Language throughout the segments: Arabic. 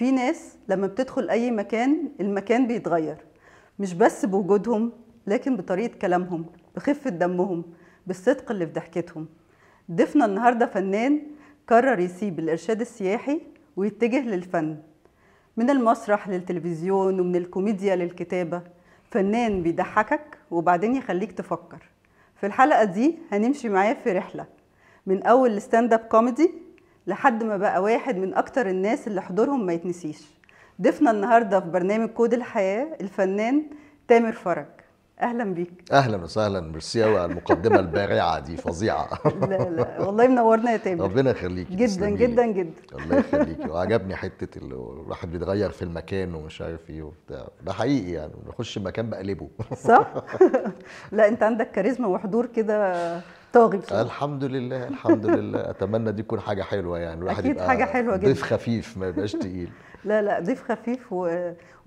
في ناس لما بتدخل أي مكان المكان بيتغير، مش بس بوجودهم لكن بطريقة كلامهم، بخفة دمهم، بالصدق اللي في ضحكتهم. ضيفنا النهاردة فنان قرر يسيب الإرشاد السياحي ويتجه للفن، من المسرح للتلفزيون ومن الكوميديا للكتابة. فنان بيضحكك وبعدين يخليك تفكر. في الحلقة دي هنمشي معاه في رحلة من أول الستاند اب كوميدي لحد ما بقى واحد من أكتر الناس اللي حضورهم ما يتنسيش. ضيفنا النهاردة في برنامج كود الحياة الفنان تامر فرج. أهلا بيك. اهلا وسهلا، ميرسي قوي على المقدمه البارعه دي، فظيعه. لا لا والله منورنا يا تامر. ربنا يخليكي، جدا تسلمي لي. جدا جدا. الله يخليكي. وعجبني حته اللي الواحد بيتغير في المكان ومش عارف ايه وبتاع، ده حقيقي يعني بخش المكان بقلبه. صح. لا انت عندك كاريزما وحضور كده طاغي بصراحة. الحمد لله الحمد لله. اتمنى دي تكون حاجه حلوه، يعني الواحد أكيد يبقى حاجة حلوة جدا. ضيف خفيف ما يبقاش تقيل. لا لا ضيف خفيف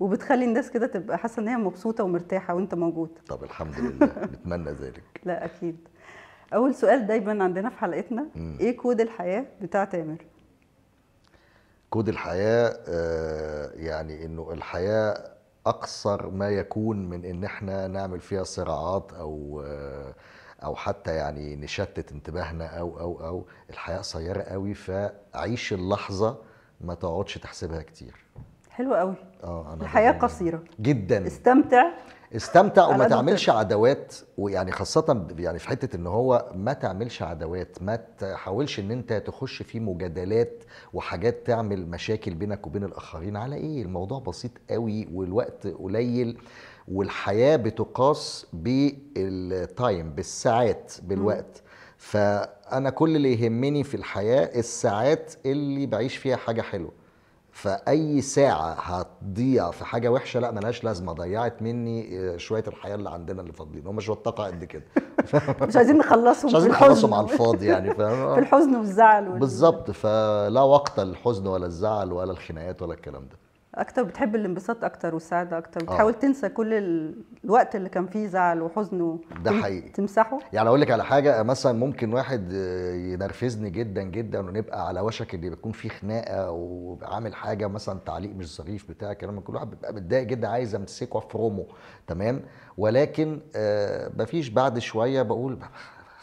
وبتخلي الناس كده تبقى حاسة ان هي مبسوطة ومرتاحة وانت موجود. طب الحمد لله، نتمنى ذلك. لا اكيد. اول سؤال دايما عندنا في حلقتنا، ايه كود الحياة بتاع تامر؟ كود الحياة يعني انه الحياة اقصر ما يكون من ان احنا نعمل فيها صراعات او حتى يعني نشتت انتباهنا او الحياة قصيرة قوي، فعيش اللحظة ما تقعدش تحسبها كتير. حلو قوي. انا الحياة قصيرة جدا. استمتع استمتع وما على قد ما تعملش تقدر. عداوات، ويعني خاصة يعني في حتة ان هو ما تعملش عداوات، ما تحاولش ان انت تخش في مجادلات وحاجات تعمل مشاكل بينك وبين الاخرين. على ايه؟ الموضوع بسيط قوي والوقت قليل، والحياة بتقاس بالتايم، بالساعات، بالوقت. فانا كل اللي يهمني في الحياة الساعات اللي بعيش فيها حاجة حلوة. فاي ساعه هتضيع في حاجه وحشه لا ملهاش لازمه، ضيعت مني شويه الحياه اللي عندنا اللي فاضلين، هم شويه طاقه قد كده. مش عايزين نخلصهم مش عايزين في نخلصهم الحزن. على الفاضي يعني، فاهم؟ في الحزن والزعل بالظبط. فلا وقت للحزن ولا الزعل ولا الخناقات ولا الكلام ده. اكتر بتحب الانبساط اكتر والسعادة اكتر، بتحاول تنسى كل الوقت اللي كان فيه زعل وحزن ده حقيقي. تمسحه. يعني اقول لك على حاجه، مثلا ممكن واحد ينرفزني جدا جدا ونبقى على وشك ان بيكون في خناقه وعامل حاجه مثلا تعليق مش ظريف بتاع كلام، كل واحد بيبقى متضايق جدا عايز امسكه افرمه، تمام. ولكن مفيش بعد شويه بقول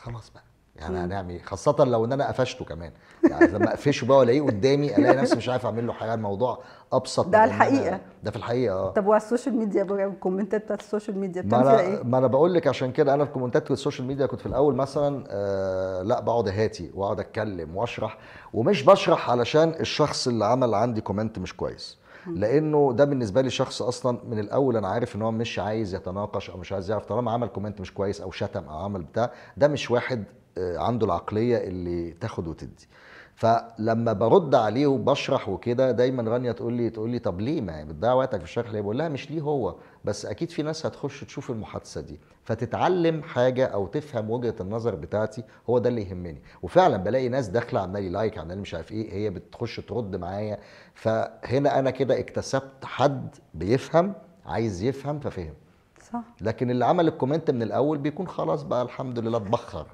خلاص بقى، يعني هنعمل ايه؟ خاصة لو ان انا قفشته كمان، يعني لما اقفشه بقى والاقيه قدامي الاقي نفسي مش عارف اعمل له حاجة. الموضوع ابسط ده من على الحقيقة. ده في الحقيقة. طب وعلى السوشيال ميديا بقى، الكومنتات بتاعت السوشيال ميديا ما بتعمل فيها انا ايه؟ ما انا بقول لك عشان كده انا في كومنتات السوشيال ميديا كنت في الاول مثلا لا بقعد اهاتي واقعد اتكلم واشرح، ومش بشرح علشان الشخص اللي عمل عندي كومنت مش كويس، لانه ده بالنسبه لي شخص اصلا من الاول انا عارف ان هو مش عايز يتناقش او مش عايز يعرف. طالما عمل كومنت مش كويس او شتم او عمل بتاع، ده مش واحد عنده العقليه اللي تاخد وتدي. فلما برد عليه وبشرح وكده دايما رانيا تقول لي طب ليه ما بتضيع وقتك في الشرح ليه؟ بقول لها مش ليه هو بس، اكيد في ناس هتخش تشوف المحادثه دي فتتعلم حاجه او تفهم وجهه النظر بتاعتي، هو ده اللي يهمني. وفعلا بلاقي ناس داخله عامله لي لايك، عامله لي مش عارف ايه، هي بتخش ترد معايا. فهنا انا كده اكتسبت حد بيفهم، عايز يفهم ففهم. صح. لكن اللي عمل الكومنت من الاول بيكون خلاص بقى الحمد لله اتبخر.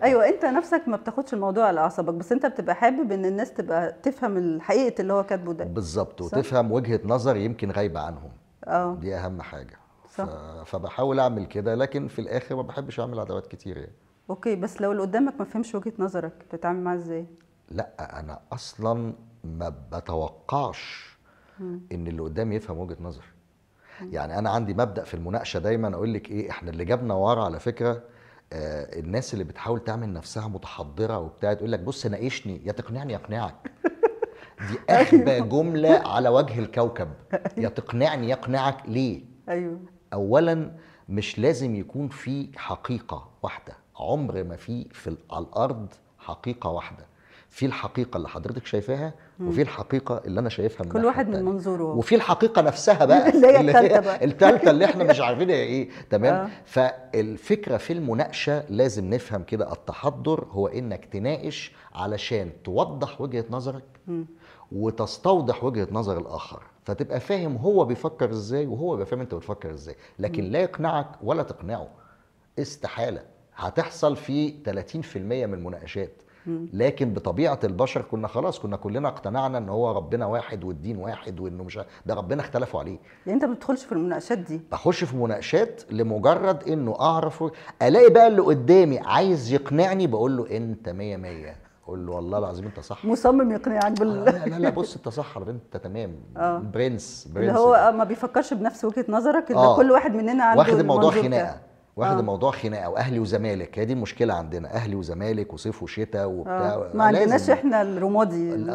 ايوه انت نفسك ما بتاخدش الموضوع على اعصابك، بس انت بتبقى حابب ان الناس تبقى تفهم الحقيقة اللي هو كاتبه ده. بالظبط، صح؟ وتفهم وجهة نظر يمكن غايبة عنهم. اه دي اهم حاجة. صح. فبحاول اعمل كده، لكن في الاخر ما بحبش اعمل عداوات كتير يعني. اوكي، بس لو اللي قدامك ما فهمش وجهة نظرك بتتعامل معاه ازاي؟ لا انا اصلا ما بتوقعش ان اللي قدامي يفهم وجهة نظر. يعني انا عندي مبدأ في المناقشة دايما اقول لك ايه، احنا اللي جابنا ورا على فكرة الناس اللي بتحاول تعمل نفسها متحضرة وبتاع، تقول لك بص ناقشني يا تقنعني يقنعك. دي اخبى جملة على وجه الكوكب. يا تقنعني يقنعك ليه؟ ايوه اولا مش لازم يكون في حقيقة واحدة، عمر ما على الارض حقيقة واحدة. في الحقيقة اللي حضرتك شايفاها وفي الحقيقة اللي انا شايفها من كل واحد من التانية. منظوره هو. وفي الحقيقة نفسها بقى اللي هي التالتة بقى. التالتة اللي احنا مش عارفين هي ايه، تمام. فالفكرة في المناقشة لازم نفهم كده، التحضر هو انك تناقش علشان توضح وجهة نظرك وتستوضح وجهة نظر الاخر، فتبقى فاهم هو بيفكر ازاي وهو بيبقى فاهم انت بتفكر ازاي. لكن لا يقنعك ولا تقنعه، استحالة. هتحصل في 30% من المناقشات، لكن بطبيعه البشر كنا خلاص، كنا كلنا اقتنعنا ان هو ربنا واحد والدين واحد، وانه مش ده ربنا اختلفوا عليه. يعني انت ما بتدخلش في المناقشات دي؟ بخش في مناقشات لمجرد انه اعرف، الاقي بقى اللي قدامي عايز يقنعني، بقول له انت 100 100، اقول له والله العظيم انت صح. مصمم يقنعك لا لا لا، بص انت صح، انت تمام. برنس اللي هو ما بيفكرش بنفس وجهة نظرك، اللي كل واحد مننا عنده واخد الموضوع منظور خناقه، واخد الموضوع خناقه، واهلي وزمالك، هي دي المشكله عندنا، اهلي وزمالك وصيف وشتاء وبتاع. ما عندناش احنا الرمادي.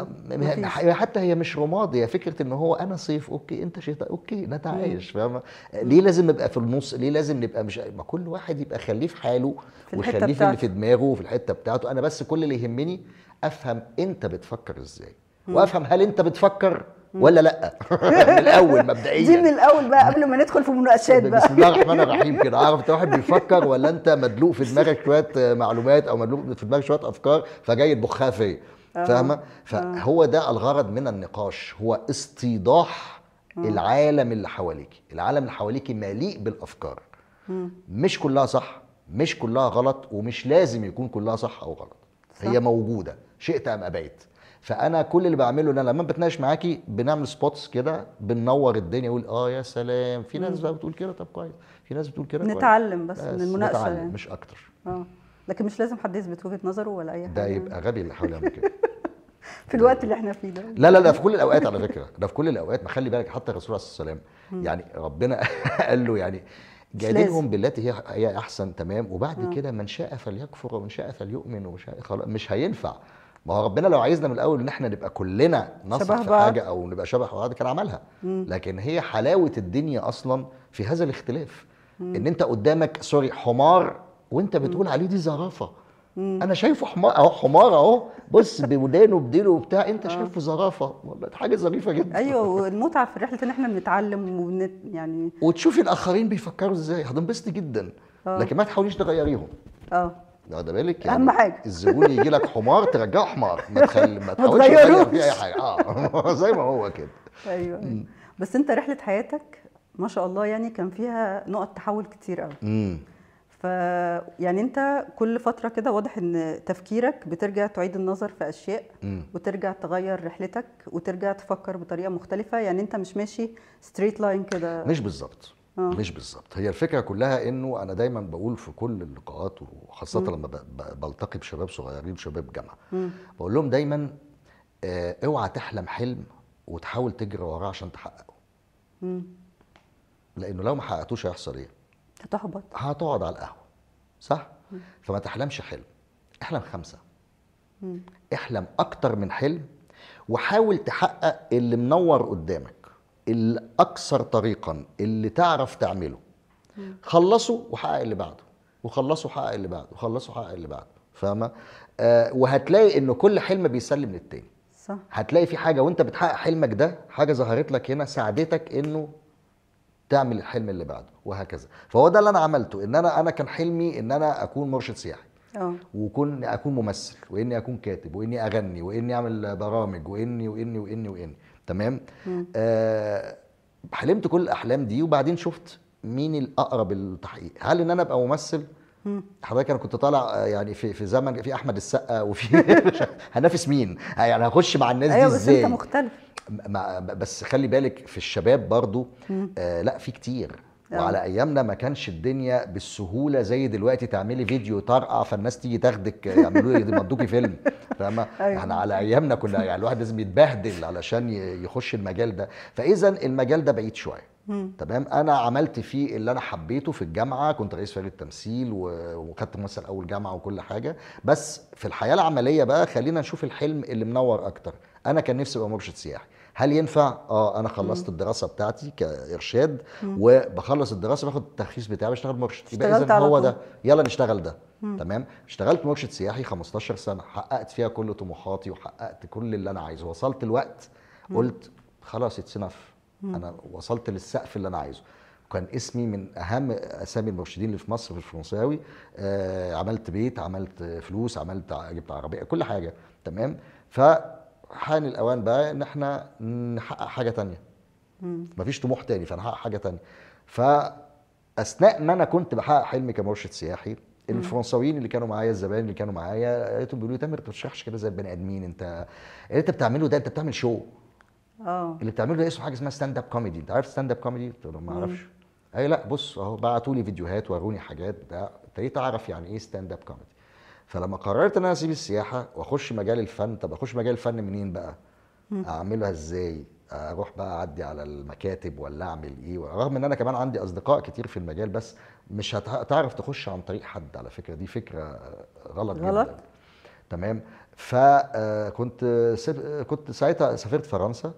حتى هي مش رمادي، هي فكره ان هو انا صيف اوكي انت شتاء اوكي نتعايش، فاهمه؟ ليه لازم نبقى في النص؟ ليه لازم نبقى مش، ما كل واحد يبقى خليه في حاله ويخليه في اللي في دماغه وفي الحته بتاعته. انا بس كل اللي يهمني افهم انت بتفكر ازاي، وافهم هل انت بتفكر ولا لا. من الاول مبدئيا دي من الاول بقى قبل ما ندخل في مناقشات بقى. بسم الله الرحمن الرحيم كده اعرف انت واحد بيفكر ولا انت مدلوق في دماغك شويه معلومات، او مدلوق في دماغك شويه افكار فجاي تبخها فيا، فاهمه؟ فهو ده الغرض من النقاش، هو استيضاح العالم اللي حواليك. العالم اللي حواليك مليء بالافكار، مش كلها صح، مش كلها غلط، ومش لازم يكون كلها صح او غلط، هي موجوده شئت ام ابيت. فانا كل اللي بعمله ان انا لما بتناقش معاكي بنعمل سبوتس كده، بننور الدنيا، اقول يا سلام في ناس بقى بتقول كده، طب كويس، في ناس بتقول كده، نتعلم بس من المناقشه نتعلم يعني. مش اكتر. لكن مش لازم حد يثبت وجهه نظره ولا اي حاجه، ده يبقى غبي اللي حاول يعمل كده. في الوقت اللي احنا فيه ده. لا لا لا، في كل الاوقات على فكره، ده في كل الاوقات. ما خلي بالك حتى الرسول عليه الصلاه والسلام يعني ربنا قال له يعني جادلهم بالتي هي احسن، تمام؟ وبعد كده من شاء فليكفر ومن شاء فليؤمن ومن شاء خلاص. مش هينفع، ما هو ربنا لو عايزنا من الاول ان احنا نبقى كلنا نصح في حاجه او نبقى شبه بعض كان عملها. لكن هي حلاوه الدنيا اصلا في هذا الاختلاف، ان انت قدامك سوري حمار وانت بتقول عليه دي زرافه. انا شايفه حمار اهو، حمار اهو، بص بودانه بديله وبتاع، انت شايفه زرافه. والله حاجه ظريفه جدا. ايوه، والمتعه في رحله ان احنا بنتعلم يعني وتشوفي الاخرين بيفكروا ازاي، هتنبسطي جدا. لكن ما تحاوليش تغيريهم. واخده بالك؟ يعني اهم حاجه الزبون يجي لك حمار ترجعه حمار، ما تحاولش تغير فيه اي حاجه. زي ما هو كده. ايوه. بس انت رحله حياتك ما شاء الله يعني كان فيها نقط تحول كتير قوي. يعني انت كل فتره كده واضح ان تفكيرك بترجع تعيد النظر في اشياء، وترجع تغير رحلتك وترجع تفكر بطريقه مختلفه. يعني انت مش ماشي ستريت لاين كده. مش بالظبط. مش بالظبط. هي الفكره كلها انه انا دايما بقول في كل اللقاءات، وخاصه لما بلتقي بشباب صغيرين وشباب جامعه، بقول لهم دايما اوعى تحلم حلم وتحاول تجري وراه عشان تحققه. لانه لو ما حققتوش هيحصل ايه؟ هتحبط، هتقعد على القهوه، صح؟ فما تحلمش حلم، احلم 5. احلم اكتر من حلم، وحاول تحقق اللي منور قدامك، الاكثر طريقا اللي تعرف تعمله. خلصه وحقق اللي بعده، وخلصه وحقق اللي بعده، وخلصه وحقق اللي بعده، فاهمه؟ وهتلاقي انه كل حلم بيسلم للتاني. صح. هتلاقي في حاجه وانت بتحقق حلمك ده، حاجه ظهرت لك هنا ساعدتك انه تعمل الحلم اللي بعده، وهكذا. فهو ده اللي انا عملته، ان انا كان حلمي ان انا اكون مرشد سياحي، اكون ممثل، واني اكون كاتب، واني اغني، واني اعمل برامج، واني تمام. حلمت كل الاحلام دي، وبعدين شفت مين الاقرب للتحقيق. هل ان انا ابقى ممثل؟ حضرتك انا كنت طالع يعني في زمن في احمد السقا وفي هنافس مين؟ يعني هخش مع الناس دي ازاي؟ بس انت مختلف. بس خلي بالك في الشباب برضو لا في كتير. وعلى ايامنا ما كانش الدنيا بالسهوله زي دلوقتي، تعملي فيديو طرقع فالناس تيجي تاخدك يعملوا يمضوكي فيلم، فاهمه؟ احنا على ايامنا كنا يعني الواحد لازم يتبهدل علشان يخش المجال ده. فاذا المجال ده بعيد شويه. تمام. انا عملت فيه اللي انا حبيته في الجامعه، كنت رئيس فريق التمثيل وخدت ممثل اول جامعه وكل حاجه. بس في الحياه العمليه بقى خلينا نشوف الحلم اللي منور اكتر. انا كان نفسي ابقى مرشد سياحي. هل ينفع؟ انا خلصت الدراسه بتاعتي كارشاد، وبخلص الدراسه باخد الترخيص بتاعي بشتغل مرشد. يبقى اذا هو ده، يلا نشتغل ده. تمام. اشتغلت مرشد سياحي 15 سنه، حققت فيها كل طموحاتي وحققت كل اللي انا عايزه. وصلت الوقت قلت خلاص اتس انف، انا وصلت للسقف اللي انا عايزه. كان اسمي من اهم اسامي المرشدين اللي في مصر في الفرنساوي. عملت بيت، عملت فلوس، جبت عربيه، كل حاجه تمام. فحان الاوان بقى ان احنا نحقق حاجه تانية. مفيش طموح تاني، فنحقق حاجه تانية. فاثناء ما انا كنت بحقق حلمي كمرشد سياحي، الفرنساويين اللي كانوا معايا، الزبائن اللي كانوا معايا، لقيتهم بيقولوا لي تامر انت ما بتشرحش كده زي البني ادمين، انت اللي انت بتعمله ده انت بتعمل شو. اللي بتعمله ده اسمه حاجه اسمها ستاند اب كوميدي. انت عارف ستاند اب كوميدي؟ قلت لهم ما اعرفش. اي لا بص اهو، بعتوا لي فيديوهات وروني حاجات بتاع، ابتديت اعرف يعني ايه ستاند اب كوميدي. فلما قررت ان انا اسيب السياحه واخش مجال الفن، طب اخش مجال الفن منين بقى؟ اعملها ازاي؟ اروح بقى اعدي على المكاتب ولا اعمل ايه؟ رغم ان انا كمان عندي اصدقاء كتير في المجال، بس مش هتعرف تخش عن طريق حد. على فكره دي فكره غلط جدا. تمام. فكنت كنت ساعتها سافرت فرنسا.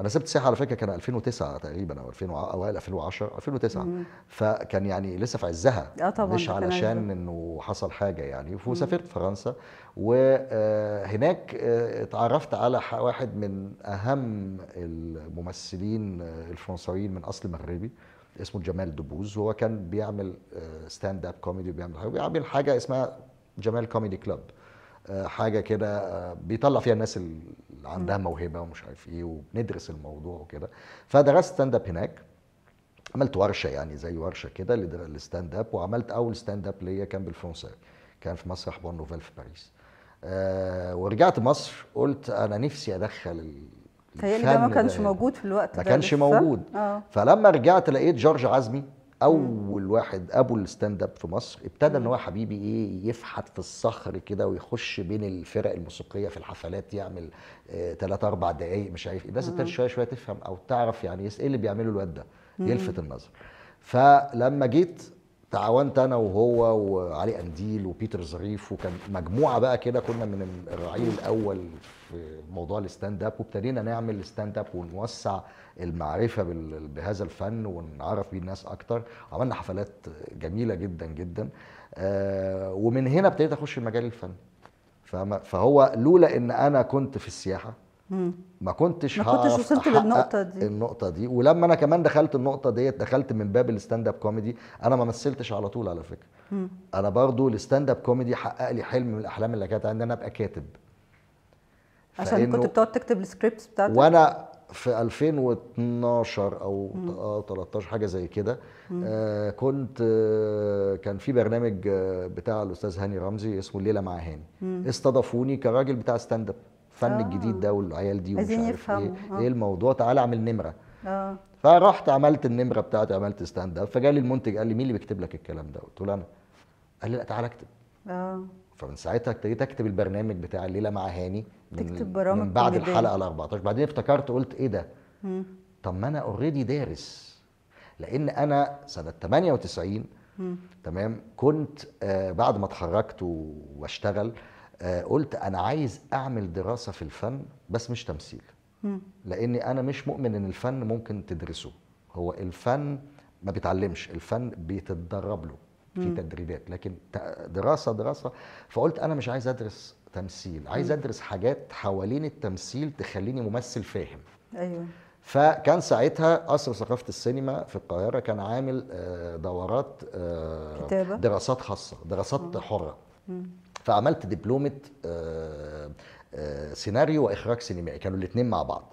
انا سبت السياحه على فكره كان 2009 تقريبا او 2000 اوائل 2010 2009. فكان يعني لسه في عزها، طبعا مش علشان انه حصل حاجه يعني. وسافرت فرنسا، وهناك اتعرفت على واحد من اهم الممثلين الفرنساويين من اصل مغربي اسمه جمال دبوز. هو كان بيعمل ستاند اب كوميدي، وبيعمل حاجه اسمها جمال كوميدي كلاب، حاجه كده بيطلع فيها الناس اللي عندها موهبه ومش عارف ايه، وبندرس الموضوع وكده. فدرست ستاند اب هناك، عملت ورشه يعني زي ورشه كده للستاند اب، وعملت اول ستاند اب ليا كان بالفرنساوي، كان في مسرح بون نوفيل في باريس. ورجعت مصر قلت انا نفسي ادخل تهيألي ده ما كانش موجود في الوقت ده، ما كانش موجود. فلما رجعت لقيت جورج عزمي اول واحد ابو الستاند اب في مصر، ابتدى ان هو حبيبي ايه يفحت في الصخر كده ويخش بين الفرق الموسيقيه في الحفلات، يعمل 3 4 دقائق مش عارف ايه. الناس ابتدت شويه شويه تفهم او تعرف يعني ايه اللي بيعمله الواد ده، يلفت النظر. فلما جيت تعاونت انا وهو وعلي قنديل وبيتر ظريف، وكان مجموعه بقى كده، كنا من الرعيل الاول في موضوع الستاند اب، وابتدينا نعمل ستاند اب ونوسع المعرفه بهذا الفن ونعرف بيه الناس اكتر. عملنا حفلات جميله جدا جدا. ومن هنا ابتديت اخش مجال الفن. فهو لولا ان انا كنت في السياحه ما كنتش وصلت النقطه دي. ولما انا كمان دخلت النقطه ديت، دخلت من باب الستاند اب كوميدي. انا ما مثلتش على طول على فكره. انا برضو الستاند اب كوميدي حقق لي حلم من الاحلام اللي كانت عندي، ان انا ابقى كاتب. عشان كنت بتقعد تكتب السكريبتس بتاعتك. وانا في 2012 او 13 حاجه زي كده، كنت كان في برنامج بتاع الاستاذ هاني رمزي اسمه الليله مع هاني. استضافوني كراجل بتاع ستاند اب، الفن الجديد ده والعيال دي ومش عارف ايه الموضوع، تعالى اعمل نمره. فرحت عملت النمره بتاعتي، عملت ستاند اب. فجالي المنتج قال لي مين اللي بيكتب لك الكلام ده؟ قلت له انا. قال لي لا تعالى اكتب. فمن ساعتها ابتديت اكتب البرنامج بتاع الليله مع هاني من بعد الحلقه ال 14. بعدين افتكرت قلت ايه ده؟ طب ما انا اوريدي دارس، لان انا سنه 98 تمام كنت بعد ما اتخرجت واشتغل، قلت انا عايز اعمل دراسه في الفن بس مش تمثيل. لاني انا مش مؤمن ان الفن ممكن تدرسه. هو الفن ما بيتعلمش، الفن بيتدرب له في تدريبات، لكن دراسه. فقلت انا مش عايز ادرس تمثيل، عايز ادرس حاجات حوالين التمثيل تخليني ممثل فاهم. ايوه. فكان ساعتها قصر ثقافه السينما في القاهره كان عامل دورات كتابة. دراسات خاصه، دراسات حره. فعملت دبلومه سيناريو واخراج سينمائي، كانوا الاثنين مع بعض،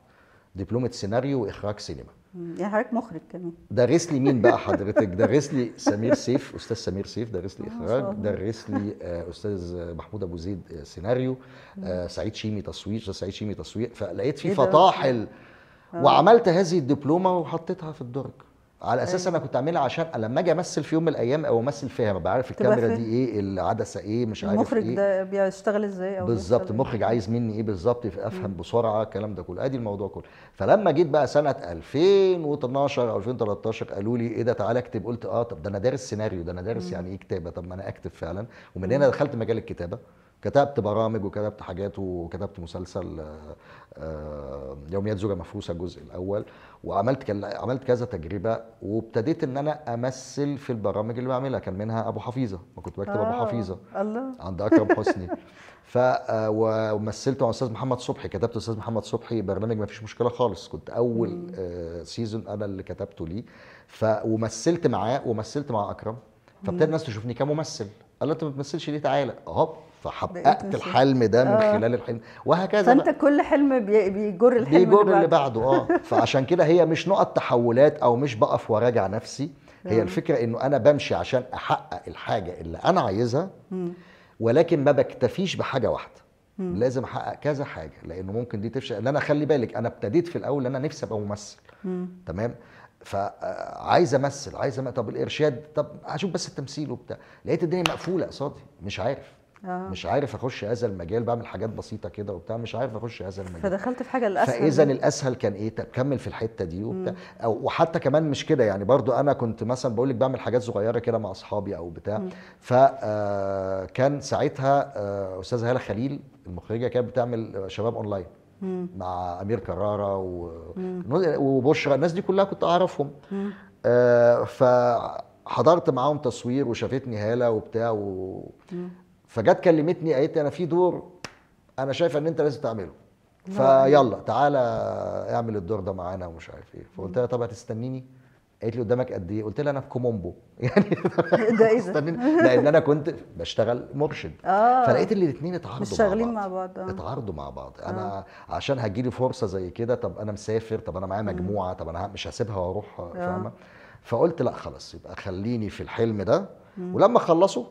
دبلومه سيناريو واخراج سينما. يعني حضرتك مخرج كمان. درس لي مين بقى حضرتك؟ درس لي سمير سيف، استاذ سمير سيف درس لي اخراج. درس لي استاذ محمود ابو زيد سيناريو. سعيد شيمي تصوير، استاذ سعيد شيمي تصوير. فلقيت في فطاحل. وعملت هذه الدبلومه وحطيتها في الدرج، على اساس انا كنت اعملها عشان لما اجي امثل في يوم من الايام او امثل فيها ابقى عارف الكاميرا دي ايه، العدسه ايه، مش عارف المخرج ايه ده بيشتغل ازاي، او بالظبط المخرج عايز مني ايه بالظبط، افهم بسرعه الكلام ده كله. ادي الموضوع كله. فلما جيت بقى سنه 2012 او 2013 قالوا لي ايه ده تعالى اكتب. قلت طب ده انا دارس سيناريو، ده انا دارس يعني ايه كتابه، طب ما انا اكتب فعلا. ومن هنا دخلت مجال الكتابه، كتبت برامج وكتبت حاجات، وكتبت مسلسل يوميات زوجة مفروسة الجزء الأول، عملت كذا تجربة، وابتديت إن أنا أمثل في البرامج اللي بعملها. كان منها أبو حفيظة، ما كنت بكتب أبو حفيظة الله عند أكرم حسني. ومثلت مع أستاذ محمد صبحي، كتبت أستاذ محمد صبحي برنامج ما فيش مشكلة خالص، كنت أول سيزون أنا اللي كتبته ليه. ومثلت معاه ومثلت مع أكرم. فابتدى الناس تشوفني كممثل، قال له أنت ما بتمثلش ليه، تعالى أهو. فحققت الحلم ده من خلال الحلم، وهكذا. فانت بقى كل حلم بيجر الحلم اللي بعده. فعشان كده هي مش نقط تحولات او مش بقف وراجع نفسي، هي الفكره انه انا بمشي عشان احقق الحاجه اللي انا عايزها، ولكن ما بكتفيش بحاجه واحده، لازم احقق كذا حاجه، لانه ممكن دي تفشل. انا خلي بالك انا ابتديت في الاول انا نفسي ابقى ممثل، تمام، فعايز امثل، طب الارشاد، طب اشوف بس التمثيل وبتاع، لقيت الدنيا مقفوله قصادي، مش عارف مش عارف اخش هذا المجال، بعمل حاجات بسيطه كده وبتاع، مش عارف اخش هذا المجال، فدخلت في حاجه الاسهل. فاذا الاسهل كان ايه؟ طب كمل في الحته دي وبتاع، وحتى كمان مش كده يعني، برضو انا كنت مثلا بقول لك بعمل حاجات صغيره كده مع اصحابي او بتاع، فكان ساعتها استاذه هاله خليل المخرجه كانت بتعمل شباب اونلاين مع امير كرارة وبشرى، الناس دي كلها كنت اعرفهم. فحضرت معاهم تصوير وشافتني هاله وبتاع فجت كلمتني قالت لي انا في دور انا شايفه ان انت لازم تعمله، فيلا تعالى اعمل الدور ده معانا ومش عارف ايه. فقلت لها طب هتستنيني؟ قالت لي قدامك قد ايه؟ قلت لها انا في كومومبو يعني ده ايه ده؟ لان انا كنت بشتغل مرشد. فلقيت الاثنين اتعارضوا مش شغالين مع بعض. اتعارضوا مع بعض. انا عشان هتجيلي فرصه زي كده، طب انا مسافر، طب انا معايا مجموعه، طب انا مش هسيبها واروح، فاهمه؟ فقلت لا خلاص، يبقى خليني في الحلم ده، ولما اخلصه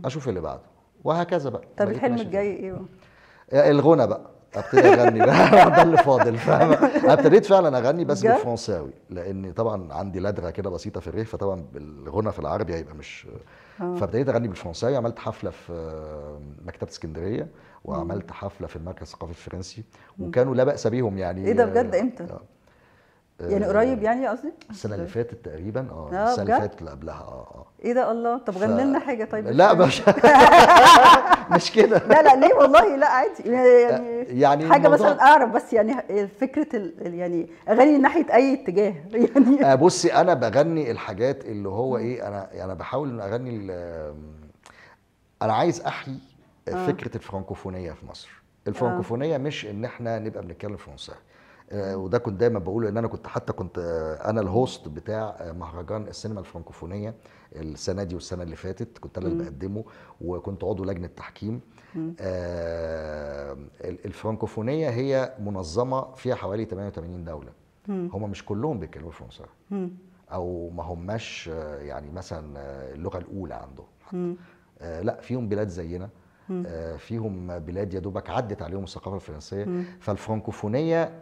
اشوف اللي بعده، وهكذا بقى. طب الحلم الجاي ايه بقى؟ الغنى بقى، ابتدي اغني بقى ده اللي فاضل، فاهمه؟ ابتديت فعلا اغني بس بالفرنساوي، لان طبعا عندي لدغه كده بسيطه في الريف، فطبعا بالغنى في العربي هيبقى مش فابتديت اغني بالفرنساوي. عملت حفله في مكتبه اسكندريه، وعملت حفله في المركز الثقافي الفرنسي، وكانوا لا باس بيهم يعني. ايه ده بجد؟ امتى؟ يعني قريب يعني قصدي؟ السنه اللي فاتت تقريبا. السنه اللي فاتت اللي قبلها. ايه ده؟ الله. طب غني لنا حاجه طيب. لا مش كده. لا ليه والله، لا عادي يعني حاجه مثلا اعرف بس، يعني فكره يعني اغاني ناحيه اي اتجاه يعني. بصي انا بغني الحاجات اللي هو ايه، انا بحاول ان اغني انا عايز احيي فكره الفرنكوفونيه في مصر. الفرنكوفونيه مش ان احنا نبقى بنتكلم فرنساوي، وده كنت دايما بقوله، ان انا كنت انا الهوست بتاع مهرجان السينما الفرنكوفونيه السنه دي والسنه اللي فاتت، كنت انا اللي بقدمه، وكنت عضو لجنه تحكيم. الفرنكوفونيه هي منظمه فيها حوالي 88 دوله، هم مش كلهم بيتكلموا فرنساوي، او ما هماش يعني مثلا اللغه الاولى عندهم، لا فيهم بلاد زينا، فيهم بلاد يا دوبك عدت عليهم الثقافه الفرنسيه. فالفرنكوفونيه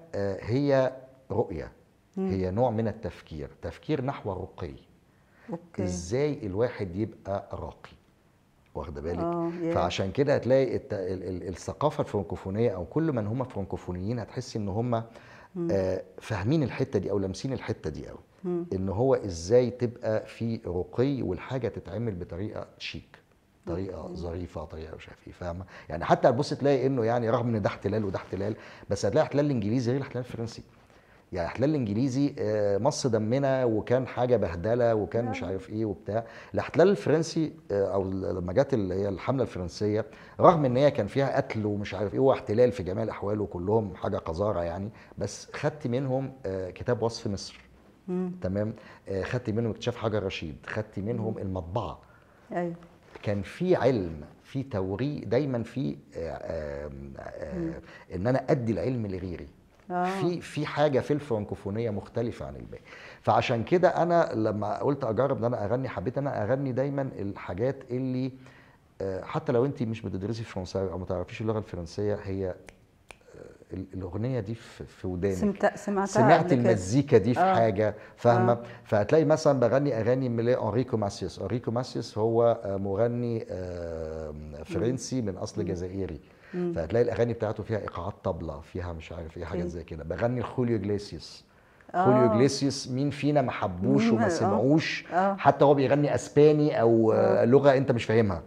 هي رؤيه، هي نوع من التفكير، تفكير نحو الرقي. ازاي الواحد يبقى راقي، واخده بالك؟ فعشان كده هتلاقي الثقافه الفرنكوفونيه او كل من هم فرنكوفونيين هتحسي ان هم فاهمين الحته دي او لامسين الحته دي قوي، ان هو ازاي تبقى في رقي والحاجه تتعمل بطريقه شيك، طريقه ظريفه، طريقه مش عارف ايه، فاهمه؟ يعني حتى تبص تلاقي انه يعني رغم ان ده احتلال وده احتلال، بس هتلاقي الاحتلال الانجليزي غير الاحتلال الفرنسي. يعني الاحتلال الانجليزي مص دمنا وكان حاجه بهدله وكان مش عارف ايه وبتاع. الاحتلال الفرنسي او لما جت اللي هي الحمله الفرنسيه، رغم ان هي كان فيها قتل ومش عارف ايه واحتلال في جميع الاحوال وكلهم حاجه قذاره يعني، بس خدت منهم كتاب وصف مصر، تمام، خدت منهم اكتشاف حجر رشيد، خدت منهم المطبعه. ايوه، كان في علم، في توريق، دايما في ان انا ادي العلم لغيري. في حاجه في الفرنكوفونيه مختلفه عن الباقي. فعشان كده انا لما قلت اجرب ان انا اغني، حبيت ان انا اغني دايما الحاجات اللي حتى لو انت مش بتدرسي فرنساوي او ما تعرفيش اللغه الفرنسيه، هي الاغنيه دي في ودانك، سمعت المزيكا دي في حاجه، فاهمه؟ فهتلاقي مثلا بغني اغاني ملي انريكو ماسيوس. انريكو ماسيوس هو مغني فرنسي من اصل جزائري، فهتلاقي الاغاني بتاعته فيها ايقاعات طبله، فيها مش عارف ايه، حاجات زي كده. بغني خوليو إجليسياس. خوليو إجليسياس مين فينا ما حبوش وما سمعوش، حتى هو بيغني اسباني او لغه انت مش فاهمها،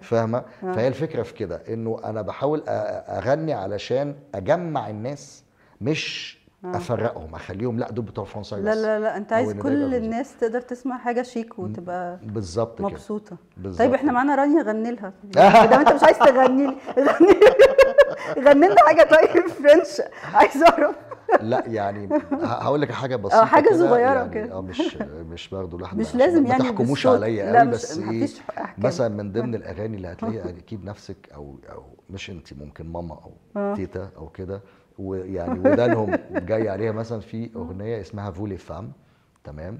فاهمه؟ فهي الفكره في كده، انه انا بحاول اغني علشان اجمع الناس، مش افرقهم اخليهم لا دول بتوع فرنسا بس. لا انت عايز كل الناس تقدر تسمع حاجه شيك وتبقى بالظبط مبسوطه. بالزبط. طيب احنا معانا رانيا، غني لها ده انت مش عايز تغني لي، غني لنا حاجه طيب فرنش، عايز اعرف. لا يعني هقول لك حاجه بسيطه، حاجه صغيره كده يعني مش برضه الواحد مش لازم يعني ما تحكموش عليا قوي، بس ايه مثلا من ضمن الاغاني اللي هتلاقيها اكيد نفسك او مش انت، ممكن ماما او تيتا او كده، ويعني ودانهم جاي عليها، مثلا في اغنيه اسمها فولي فام، تمام؟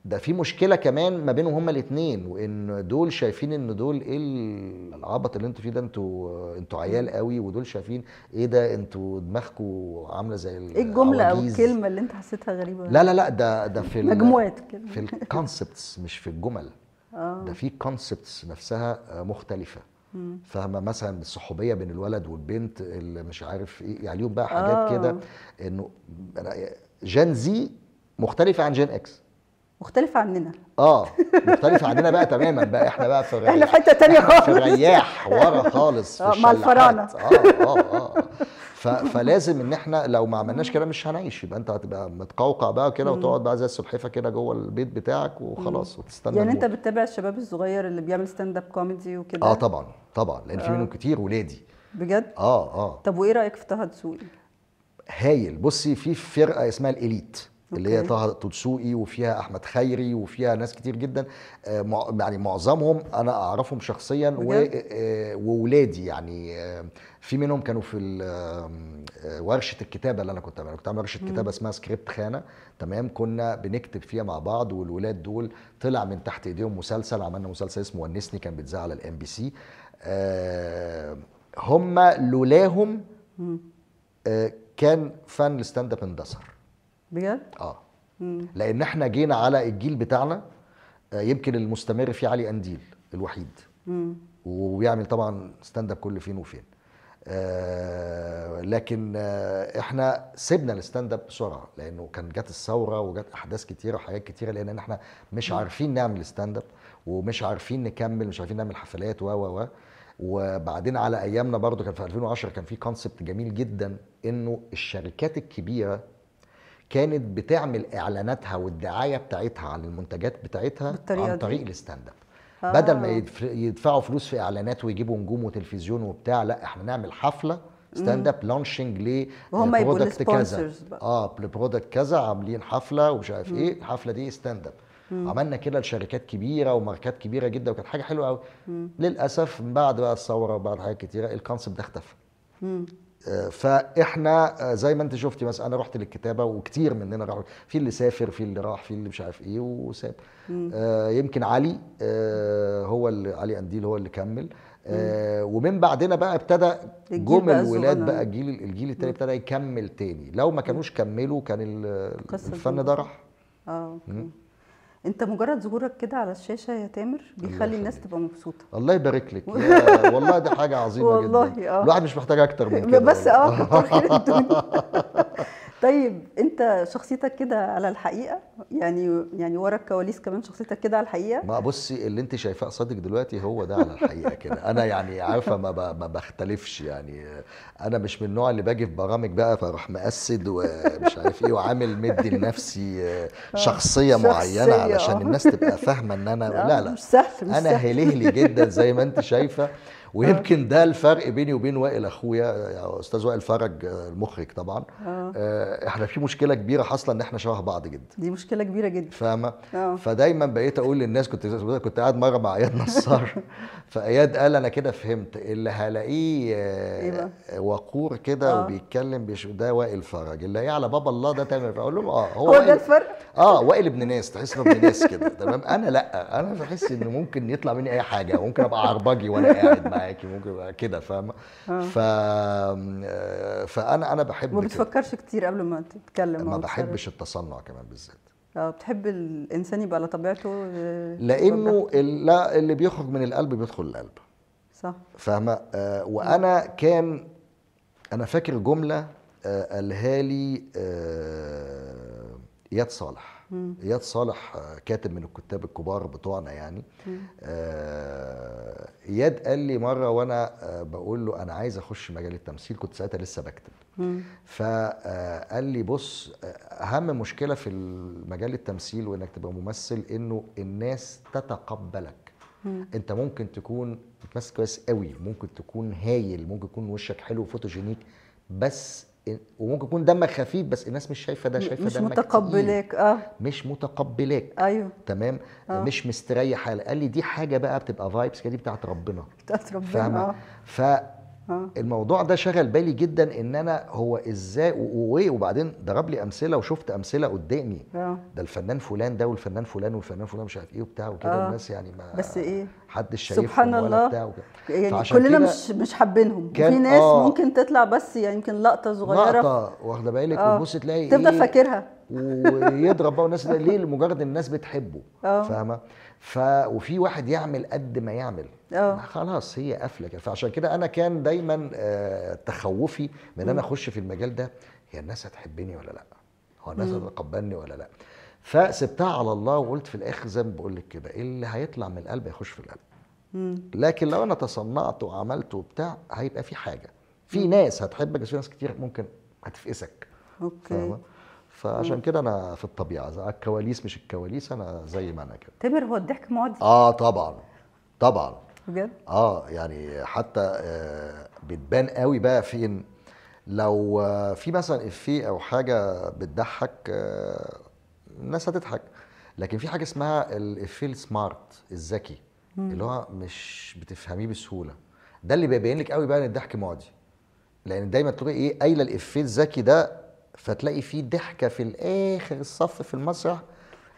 ده في مشكله كمان ما بينهم هما الاثنين، وان دول شايفين ان دول ايه العبط اللي انتوا فيه ده، انتوا عيال قوي، ودول شايفين ايه ده انتوا دماغكم عامله زي ايه الجمله او العواجيز. الكلمه اللي انت حسيتها غريبه؟ لا لا لا، ده في مجموعه كلمات. في الكونسبتس مش في الجمل. ده في كونسبتس نفسها مختلفه. فاهمه؟ مثلا الصحوبيه بين الولد والبنت اللي مش عارف ايه، يعني ليهم بقى حاجات كده. انه جين زي مختلفه عن جين اكس، مختلفه عننا. مختلفه عننا بقى تماما بقى. احنا بقى في احنا في حته تانية خالص، في رياح ورا خالص، في مع الفراعنه. فلازم ان احنا لو ما عملناش كده مش هنعيش. يبقى انت هتبقى متقوقع بقى كده، وتقعد بقى زي السلحفاه كده جوه البيت بتاعك وخلاص، وتستنى يعني الموت. انت بتتابع الشباب الصغير اللي بيعمل ستاند اب كوميدي وكده؟ طبعا طبعا، لان في منهم كتير ولادي. بجد؟ اه طب وايه رايك في طه دسوقي؟ هايل. بصي، في فرقه اسمها الاليت اللي هي أوكي. طه دسوقي، وفيها احمد خيري، وفيها ناس كتير جدا. يعني معظمهم انا اعرفهم شخصيا، وولادي يعني. في منهم كانوا في ورشه الكتابه اللي انا كنت بعملها. كنت بعمل ورشه كتابه اسمها سكريبت خانه، تمام. كنا بنكتب فيها مع بعض، والولاد دول طلع من تحت ايديهم مسلسل. عملنا مسلسل اسمه ونسني، كان بيتذاع على الام بي سي. هم لولاهم كان فن الستاند اب اندثر. بجد؟ لان احنا جينا على الجيل بتاعنا، يمكن المستمر فيه علي قنديل الوحيد، وبيعمل طبعا ستاند اب كل فين وفين. لكن احنا سيبنا الستاند اب بسرعه، لانه كان جت الثوره وجت احداث كتيره وحاجات كتيره، لان احنا مش عارفين نعمل ستاند اب، ومش عارفين نكمل، مش عارفين نعمل حفلات وبعدين على ايامنا برضو كان في 2010 كان في كونسبت جميل جدا، انه الشركات الكبيره كانت بتعمل اعلاناتها والدعايه بتاعتها عن المنتجات بتاعتها عن طريق الستاند اب. بدل ما يدفعوا فلوس في اعلانات ويجيبوا نجوم وتلفزيون وبتاع، لا احنا نعمل حفله ستاند اب لانشنج لبرودكت كذا. لبرودكت كذا عاملين حفله ومش عارف ايه، الحفله دي ستاند اب. عملنا كده لشركات كبيره وماركات كبيره جدا، وكانت حاجه حلوه قوي. للاسف بعد بقى الثوره وبعد حاجات كتيره الكونسبت ده اختفى. فاحنا زي ما انت شفتي مثلا، انا رحت للكتابه وكتير مننا راحوا، في اللي سافر، في اللي راح، في اللي مش عارف ايه وساب. يمكن علي هو اللي علي قنديل هو اللي كمل. ومن بعدنا بقى ابتدى جم الولاد بقى، الجيل التاني ابتدى يكمل تاني. لو ما كانوش كملوا كان الفن ده راح. اوكي. انت مجرد ظهورك كده على الشاشه يا تامر بيخلي الناس تبقى مبسوطه. الله يبارك لك. والله دي حاجه عظيمه والله جدا. الواحد مش محتاج اكتر من كده بس كتر خير الدنيا. طيب انت شخصيتك كده على الحقيقه، يعني ورا الكواليس كمان شخصيتك كده على الحقيقه؟ ما بصي، اللي انت شايفاه قصادك دلوقتي هو ده على الحقيقه كده. انا يعني عارفه ما بختلفش يعني. انا مش من النوع اللي باجي في برامج بقى فاروح مقسد ومش عارف ايه وعامل مدي لنفسي شخصيه معينه علشان الناس تبقى فاهمه ان انا لا مش سهل. انا هلهلي جدا زي ما انت شايفه. ويمكن ده الفرق بيني وبين وائل اخويا، يا استاذ وائل فرج المخرج طبعا. احنا في مشكله كبيره حاصله ان احنا شبه بعض جدا. دي مشكله كبيره جدا، فاهمه؟ فدايما بقيت اقول للناس، كنت قاعد مره مع اياد نصار فاياد قال انا كده فهمت اللي هلاقيه وقور كده وبيتكلم ده وائل فرج، اللي هلاقيه على باب الله ده تامر. فاقول لهم هو ده الفرق. وائل ابن ناس، تحس انه ابن ناس كده تمام. انا لا، انا بحس انه ممكن يطلع مني اي حاجه، ممكن ابقى عربجي وانا قاعد معاكي، ممكن ابقى كده فاهمه. فانا بحب ما بتفكرش كتير قبل ما تتكلم. ما بحبش التصنع كمان بالذات. بتحب الانسان يبقى على طبيعته، لانه اللي بيخرج من القلب بيدخل القلب. صح. فاهمه؟ وانا انا فاكر جمله قالها لي اياد صالح. اياد صالح كاتب من الكتاب الكبار بتوعنا يعني. اياد قال لي مره وانا بقول له انا عايز اخش مجال التمثيل، كنت ساعتها لسه بكتب. فقال لي بص، اهم مشكله في مجال التمثيل وانك تبقى ممثل انه الناس تتقبلك. انت ممكن تكون بتمثل كويس قوي، ممكن تكون هايل، ممكن يكون وشك حلو وفوتوجينيك، بس وممكن يكون دمك خفيف، بس الناس مش شايفه ده، شايفه مش دمك متقبلاك. مش متقبلاك. ايوه تمام. مش مستريح. قال لي دي حاجه بقى بتبقى فايبس كده، دي بتاعت ربنا. بتاعت ربنا. الموضوع ده شغل بالي جدا ان انا هو ازاي وبعدين ضرب لي امثله وشفت امثله قدامي. ده الفنان فلان ده والفنان فلان والفنان فلان مش عارف ايه وبتاع وكده، الناس يعني ما بس ايه حدش سبحان شايفهم ولا الله، بتاع وكده. يعني فعشان كلنا كده مش حابينهم، وفي كان ناس ممكن تطلع بس يعني يمكن لقطه صغيره لقطه واخده بالك وتبص تلاقي تفضل ايه فاكرها ويضرب بقى الناس ليه؟ لمجرد الناس بتحبه. اه فاهمه؟ وفي واحد يعمل قد ما يعمل خلاص هي قافله كده. فعشان كده انا كان دايما تخوفي من ان انا اخش في المجال ده، هي الناس هتحبني ولا لا؟ هو الناس هتتقبلني ولا لا؟ فسبتها على الله وقلت في الاخر زي ما بقول لك كده، اللي هيطلع من القلب يخش في القلب. لكن لو انا تصنعت وعملت وبتاع هيبقى في حاجه، في ناس هتحبك بس في ناس كتير ممكن هتفقسك. اوكي. فعشان كده انا في الطبيعه الكواليس مش الكواليس، انا زي ما انا كده. تامر، هو الضحك معدي؟ طبعا طبعا. بجد؟ يعني حتى بتبان قوي بقى فين. لو في مثلا افيه او حاجه بتضحك الناس هتضحك، لكن في حاجه اسمها الافيه السمارت الذكي اللي هو مش بتفهميه بسهوله، ده اللي بيبين لك قوي بقى ان الضحك معدي. لان دايما تلاقي ايه قايله الافيه الذكي ده، فتلاقي فيه ضحكه في الاخر الصف في المسرح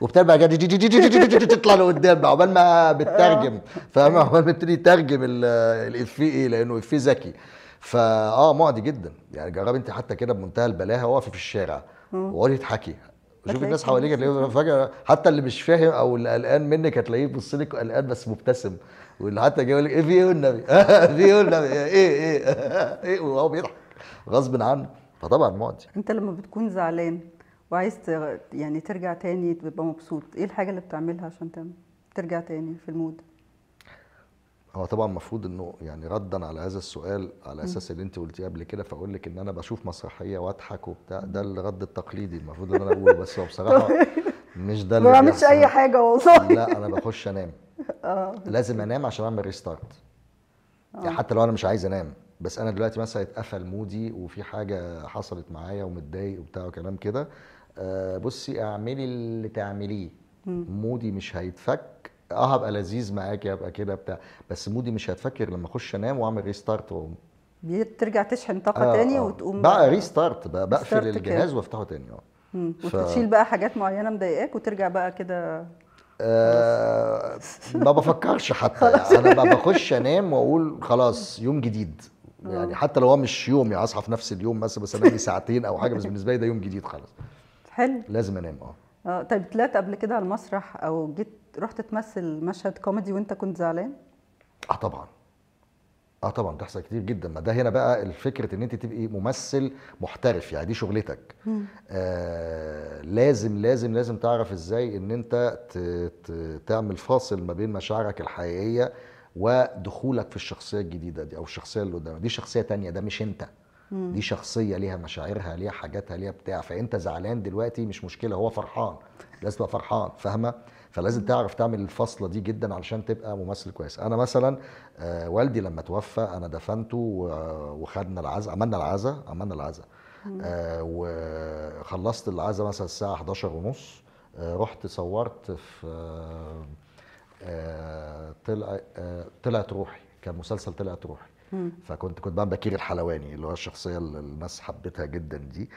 وبترجع تطلع لقدام عقبال ما بتترجم. فاهم؟ عقبال ما بتبتدي تترجم الافيه ايه، لانه افيه ذكي. معدي جدا. يعني جربي انت حتى كده بمنتهى البلاهه وقفي في الشارع وقعدي اضحكي، شوفي الناس حواليك هتلاقيهم فجاه، حتى اللي مش فاهم او اللي قلقان منك هتلاقيه بيبص لك قلقان بس مبتسم، واللي حتى جاي يقول لك ايه في ايه والنبي في ايه والنبي ايه وهو بيضحك غصب عنه. فطبعا معدي. انت لما بتكون زعلان وعايز يعني ترجع تاني تبقى مبسوط، ايه الحاجه اللي بتعملها عشان ترجع تاني في المود؟ هو طبعا المفروض انه يعني ردا على هذا السؤال على اساس اللي انت قلتيه قبل كده، فاقول لك ان انا بشوف مسرحيه واضحك وبتاع، ده الرد التقليدي المفروض ان انا اقوله، بس هو بصراحه مش ده اللي ما بعملش اي حاجه والله. لا انا بخش انام. لازم انام عشان اعمل ريستارت. يعني حتى لو انا مش عايز انام، بس انا دلوقتي مثلا اتقفل مودي وفي حاجه حصلت معايا ومتضايق وبتاع وكلام كده، بصي اعملي اللي تعمليه، مودي مش هيتفك. هبقى لذيذ معاكي هبقى كده بتاع، بس مودي مش هتفكر لما اخش انام واعمل ريستارت واقوم ترجع تشحن طاقه تاني وتقوم بقى ريستارت، بقفل الجهاز وافتحه تاني. وتشيل بقى حاجات معينه مضايقاك وترجع بقى كده. ما بفكرش حتى يعني انا بخش انام واقول خلاص يوم جديد. يعني حتى لو هو مش يوم، يعني اصحى في نفس اليوم مثلا بس انام لي ساعتين او حاجه، بس بالنسبه لي ده يوم جديد خلاص. حلو. لازم انام. طيب طلعت قبل كده على المسرح او جيت رحت تمثل مشهد كوميدي وانت كنت زعلان؟ طبعا. طبعا بتحصل كتير جدا. ما ده هنا بقى الفكره ان انت تبقي ممثل محترف، يعني دي شغلتك. لازم لازم لازم تعرف ازاي ان انت تعمل فاصل ما بين مشاعرك الحقيقيه ودخولك في الشخصيه الجديده دي او الشخصيه اللي قدامك. دي شخصيه تانية، ده مش انت. دي شخصيه ليها مشاعرها ليها حاجاتها ليها بتاع. فانت زعلان دلوقتي مش مشكله، هو فرحان لازم تبقى فرحان. فاهمه؟ فلازم تعرف تعمل الفصله دي جدا علشان تبقى ممثل كويس. انا مثلا والدي لما توفى انا دفنته وخدنا العزاء، عملنا العزاء وخلصت العزاء مثلا الساعه 11:30. رحت صورت في طلعت روحي، كان مسلسل طلعت روحي. فكنت بعمل بكير الحلواني اللي هو الشخصيه اللي الناس حبتها جدا دي.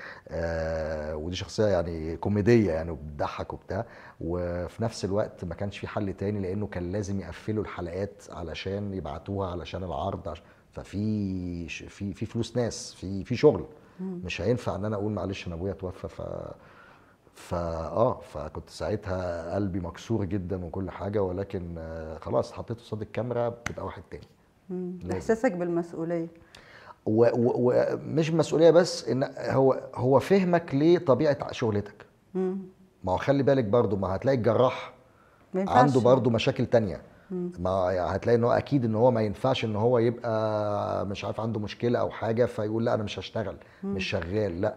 ودي شخصيه يعني كوميديه يعني وبتضحك وبتاع، وفي نفس الوقت ما كانش في حل تاني لانه كان لازم يقفلوا الحلقات علشان يبعتوها علشان العرض، ففي في فلوس ناس، في شغل. مش هينفع ان انا اقول معلش انا ابويا توفى فكنت ساعتها قلبي مكسور جدا وكل حاجه، ولكن خلاص اتحطيت قصاد الكاميرا بتبقى واحد تاني. احساسك بالمسؤوليه ومش مسؤوليه بس، ان هو فهمك لطبيعه شغلتك. ما هو خلي بالك برضو، ما هتلاقي الجراح عنده برضو مشاكل تانية. ما هتلاقي ان هو اكيد ان هو ما ينفعش ان هو يبقى مش عارف عنده مشكله او حاجه فيقول لا انا مش هشتغل مش شغال. لا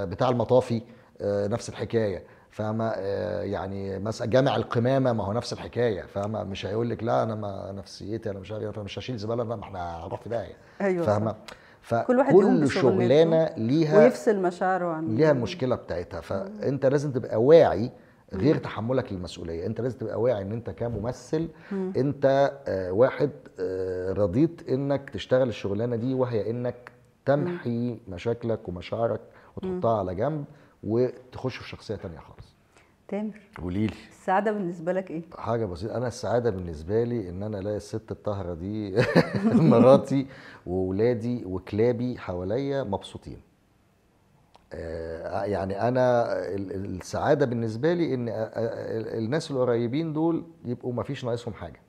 بتاع المطافي نفس الحكايه. فاهمه؟ يعني مثلا جامع القمامه ما هو نفس الحكايه. فاهمه؟ مش هيقول لك لا انا ما نفسيتي انا مش عارف مش هشيل زباله، لا ما احنا هنروح في داهيه. ايوه فاهمه؟ فكل شغلانه ليها ويفصل مشاعره عن ليها المشكله بتاعتها. فانت لازم تبقى واعي غير تحملك للمسؤوليه. انت لازم تبقى واعي ان انت كممثل انت واحد رضيت انك تشتغل الشغلانه دي، وهي انك تمحي مشاكلك ومشاعرك وتحطها على جنب وتخش في شخصيه تانية خالص. تامر، قولي لي السعاده بالنسبه لك ايه؟ حاجه بسيطه. انا السعاده بالنسبه لي ان انا الاقي الست الطاهره دي مراتي واولادي وكلابي حواليا مبسوطين. يعني انا السعاده بالنسبه لي ان الناس القريبين دول يبقوا ما فيش ناقصهم حاجه،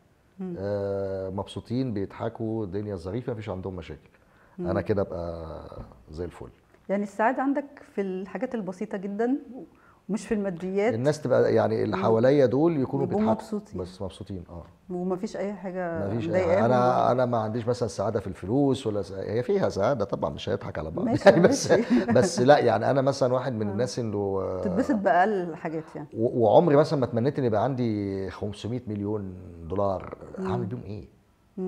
مبسوطين بيضحكوا الدنيا ظريفه ما فيش عندهم مشاكل. انا كده ابقى زي الفل. يعني السعاده عندك في الحاجات البسيطه جدا ومش في الماديات. الناس تبقى يعني اللي حواليا دول يكونوا بيضحكوا مبسوطين، بس مبسوطين. ومفيش اي حاجه مفيش مضايقاهم. انا ما عنديش مثلا سعاده في الفلوس ولا هي فيها سعاده طبعا، مش هيضحك على بعض ماشي يعني بس ماشي. بس لا يعني انا مثلا واحد من الناس انه تتبسط باقل حاجات يعني. وعمري مثلا ما تمنيت ان يبقى عندي 500 مليون دولار. اعمل بيهم ايه؟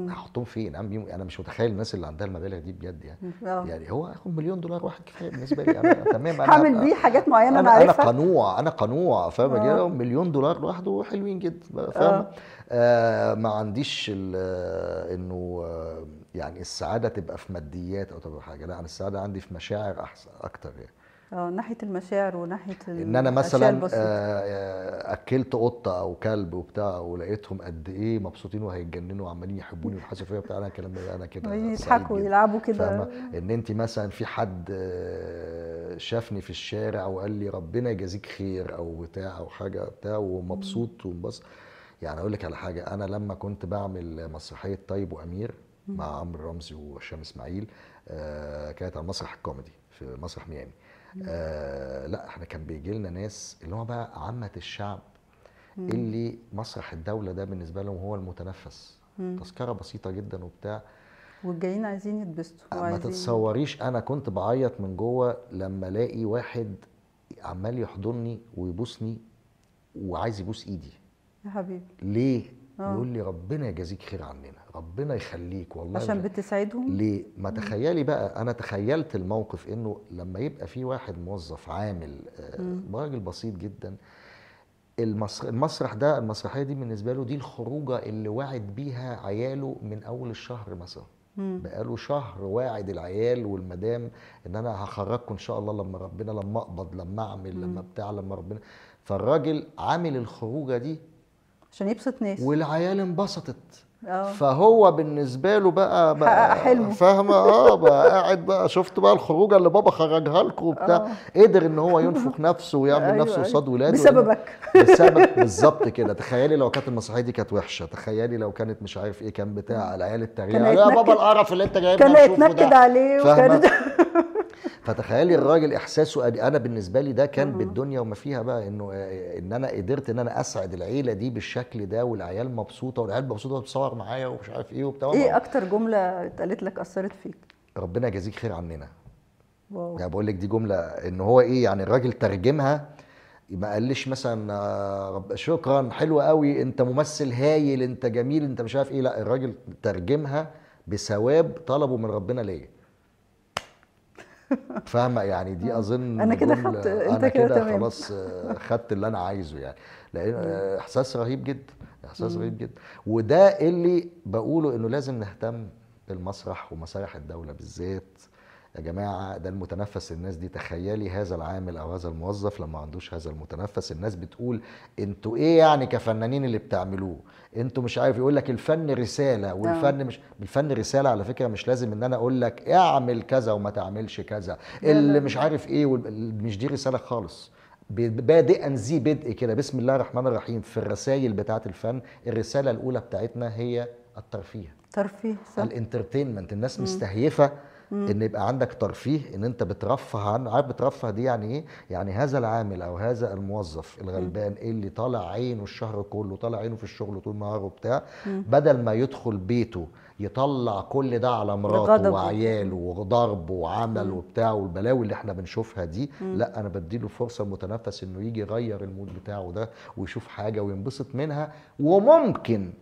هحطهم فين؟ اعمل بيهم؟ انا مش متخيل الناس اللي عندها المبالغ دي بجد يعني. يعني هو هاخد مليون دولار واحد كفايه بالنسبه لي انا تمام. انا هعمل بيه حاجات معينه انا انا عارفها. انا قنوع فاهم كده. مليون دولار لوحده حلوين جدا فاهم. ما عنديش انه يعني السعاده تبقى في ماديات او تبقى حاجه. لا انا السعاده عندي في مشاعر احسن اكتر يعني. ناحيه المشاعر وناحيه ان انا مثلا اكلت قطه او كلب وبتاع ولقيتهم قد ايه مبسوطين وهيتجننوا وعمالين يحبوني ويبحثوا فيا بتاع، انا الكلام ده انا كده يضحكوا ويلعبوا كده. ان انت مثلا في حد شافني في الشارع وقال لي ربنا يجازيك خير او بتاع او حاجه بتاع ومبسوط ومبسط. يعني اقول لك على حاجه، انا لما كنت بعمل مسرحيه طيب وامير مع عمرو رمزي وهشام اسماعيل كانت على المسرح الكوميدي في مسرح ميامي. لا احنا كان بيجي لنا ناس اللي هو بقى عامة الشعب اللي مسرح الدولة ده بالنسبة لهم هو المتنفس. تذكرة بسيطة جدا وبتاع، والجايين عايزين يتبسطوا. ما تتصوريش انا كنت بعيط من جوه لما الاقي واحد عمال يحضني ويبوسني وعايز يبوس ايدي. يا حبيبي ليه؟ يقول لي ربنا يجازيك خير عننا، ربنا يخليك والله. عشان بتساعدهم. ليه؟ ما تخيلي بقى، انا تخيلت الموقف انه لما يبقى في واحد موظف عامل راجل بسيط جدا، المسرح ده المسرحيه دي بالنسبه له دي الخروجه اللي وعد بيها عياله من اول الشهر مثلا. بقاله شهر واعد العيال والمدام ان انا هخرجكم ان شاء الله لما ربنا، لما اقبض، لما اعمل، لما بتاع، لما ربنا. فالراجل عامل الخروجه دي عشان يبسط ناس والعيال انبسطت. فهو بالنسبه له بقى حقق حلمه فاهمه. بقى قاعد بقى شفت بقى الخروجه اللي بابا خرجها لكم وبتاع. قدر ان هو ينفخ نفسه ويعمل نفسه قصاد ولاده بسببك. بسبب بالظبط كده. تخيلي لو كانت المسرحيه دي كانت وحشه، تخيلي لو كانت مش عارف ايه كان بتاع العيال التريقه يا بابا القرف اللي انت جايبنا نشوفه ده، كان يتنكد عليه وكانت فتخيلي الراجل احساسه. انا بالنسبه لي ده كان بالدنيا وما فيها بقى، انه ان انا قدرت ان انا اسعد العيله دي بالشكل ده والعيال مبسوطه والعيال مبسوطه وبتصور معايا ومش عارف ايه وبتاع. ايه اكتر جمله اتقالت لك اثرت فيك؟ ربنا يجازيك خير عننا. واو. يعني بقول لك دي جمله ان هو ايه يعني الراجل ترجمها، ما قاليش مثلا شكرا حلو قوي انت ممثل هايل انت جميل انت مش عارف ايه. لا الراجل ترجمها بثواب طلبه من ربنا ليا. فاهمه يعني دي اظن انا كده خدت، انت انا كده خلاص خدت اللي انا عايزه يعني. لان احساس رهيب جدا، احساس رهيب جدا. وده اللي بقوله انه لازم نهتم بالمسرح ومسارح الدوله بالذات. يا جماعه ده المتنفس الناس دي. تخيلي هذا العامل او هذا الموظف لما عندوش هذا المتنفس، الناس بتقول انتوا ايه يعني كفنانين اللي بتعملوه، انتوا مش عارف. يقول لك الفن رساله، والفن مش الفن رساله على فكره. مش لازم ان انا اقول لك اعمل كذا وما تعملش كذا اللي مش عارف ايه مش دي رساله خالص. بادئا ذي بدء كده بسم الله الرحمن الرحيم. في الرسائل بتاعه الفن الرساله الاولى بتاعتنا هي الترفيه. ترفيه صح. الانترتينمنت. الناس مستهيفه ان يبقى عندك ترفيه، ان انت بترفه عنه. عارف بترفه دي يعني ايه؟ يعني هذا العامل او هذا الموظف الغلبان اللي طالع عينه الشهر كله، طالع عينه في الشغل طول النهار وبتاع، بدل ما يدخل بيته يطلع كل ده على مراته وعياله وضرب وعمل وبتاع والبلاوي اللي احنا بنشوفها دي، لا انا بديله فرصه متنفس انه يجي يغير المود بتاعه ده ويشوف حاجه وينبسط منها. وممكن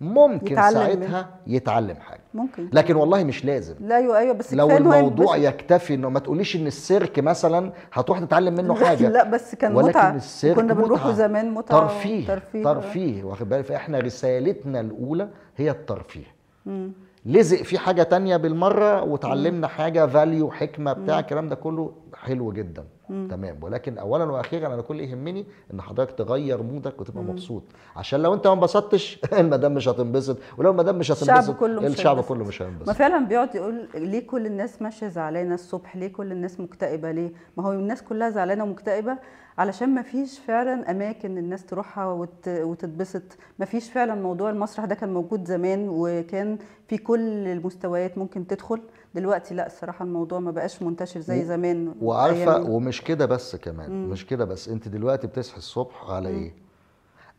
ممكن يتعلم ساعتها يتعلم حاجه، ممكن. لكن والله مش لازم. لا ايوه بس لو كفايه إن هو الموضوع ينبسط. يكتفي انه ما تقوليش ان السيرك مثلا هتروح تتعلم منه لا حاجه، لا بس كان ولكن متعه، السيرك كنا بنروحوا متعه، زمان متعه ترفيه وترفيه. ترفيه، واخد بالك؟ فاحنا رسالتنا الاولى هي الترفيه. مم. لزق في حاجه تانية بالمره وتعلمنا حاجه فاليو، حكمه بتاع الكلام ده كله حلو جدا. تمام، ولكن اولا واخيرا انا كل اللي يهمني ان حضرتك تغير مودك وتبقى مبسوط، عشان لو انت ما انبسطتش المدام مش هتنبسط، ولو المدام مش الشعب هتنبسط كله مش الشعب هينبسط. كله مش ما هينبسط. فعلا بيقعد يقول ليه كل الناس ماشيه زعلانه الصبح، ليه كل الناس مكتئبه، ليه؟ ما هو الناس كلها زعلانه ومكتئبه علشان ما فيش فعلا اماكن الناس تروحها وتتبسط. ما فيش فعلا موضوع المسرح ده كان موجود زمان وكان في كل المستويات ممكن تدخل. دلوقتي لا الصراحه الموضوع ما بقاش منتشر زي زمان. وعارفه، أيام ومش كده بس كمان، مش كده بس، انت دلوقتي بتصحي الصبح على ايه؟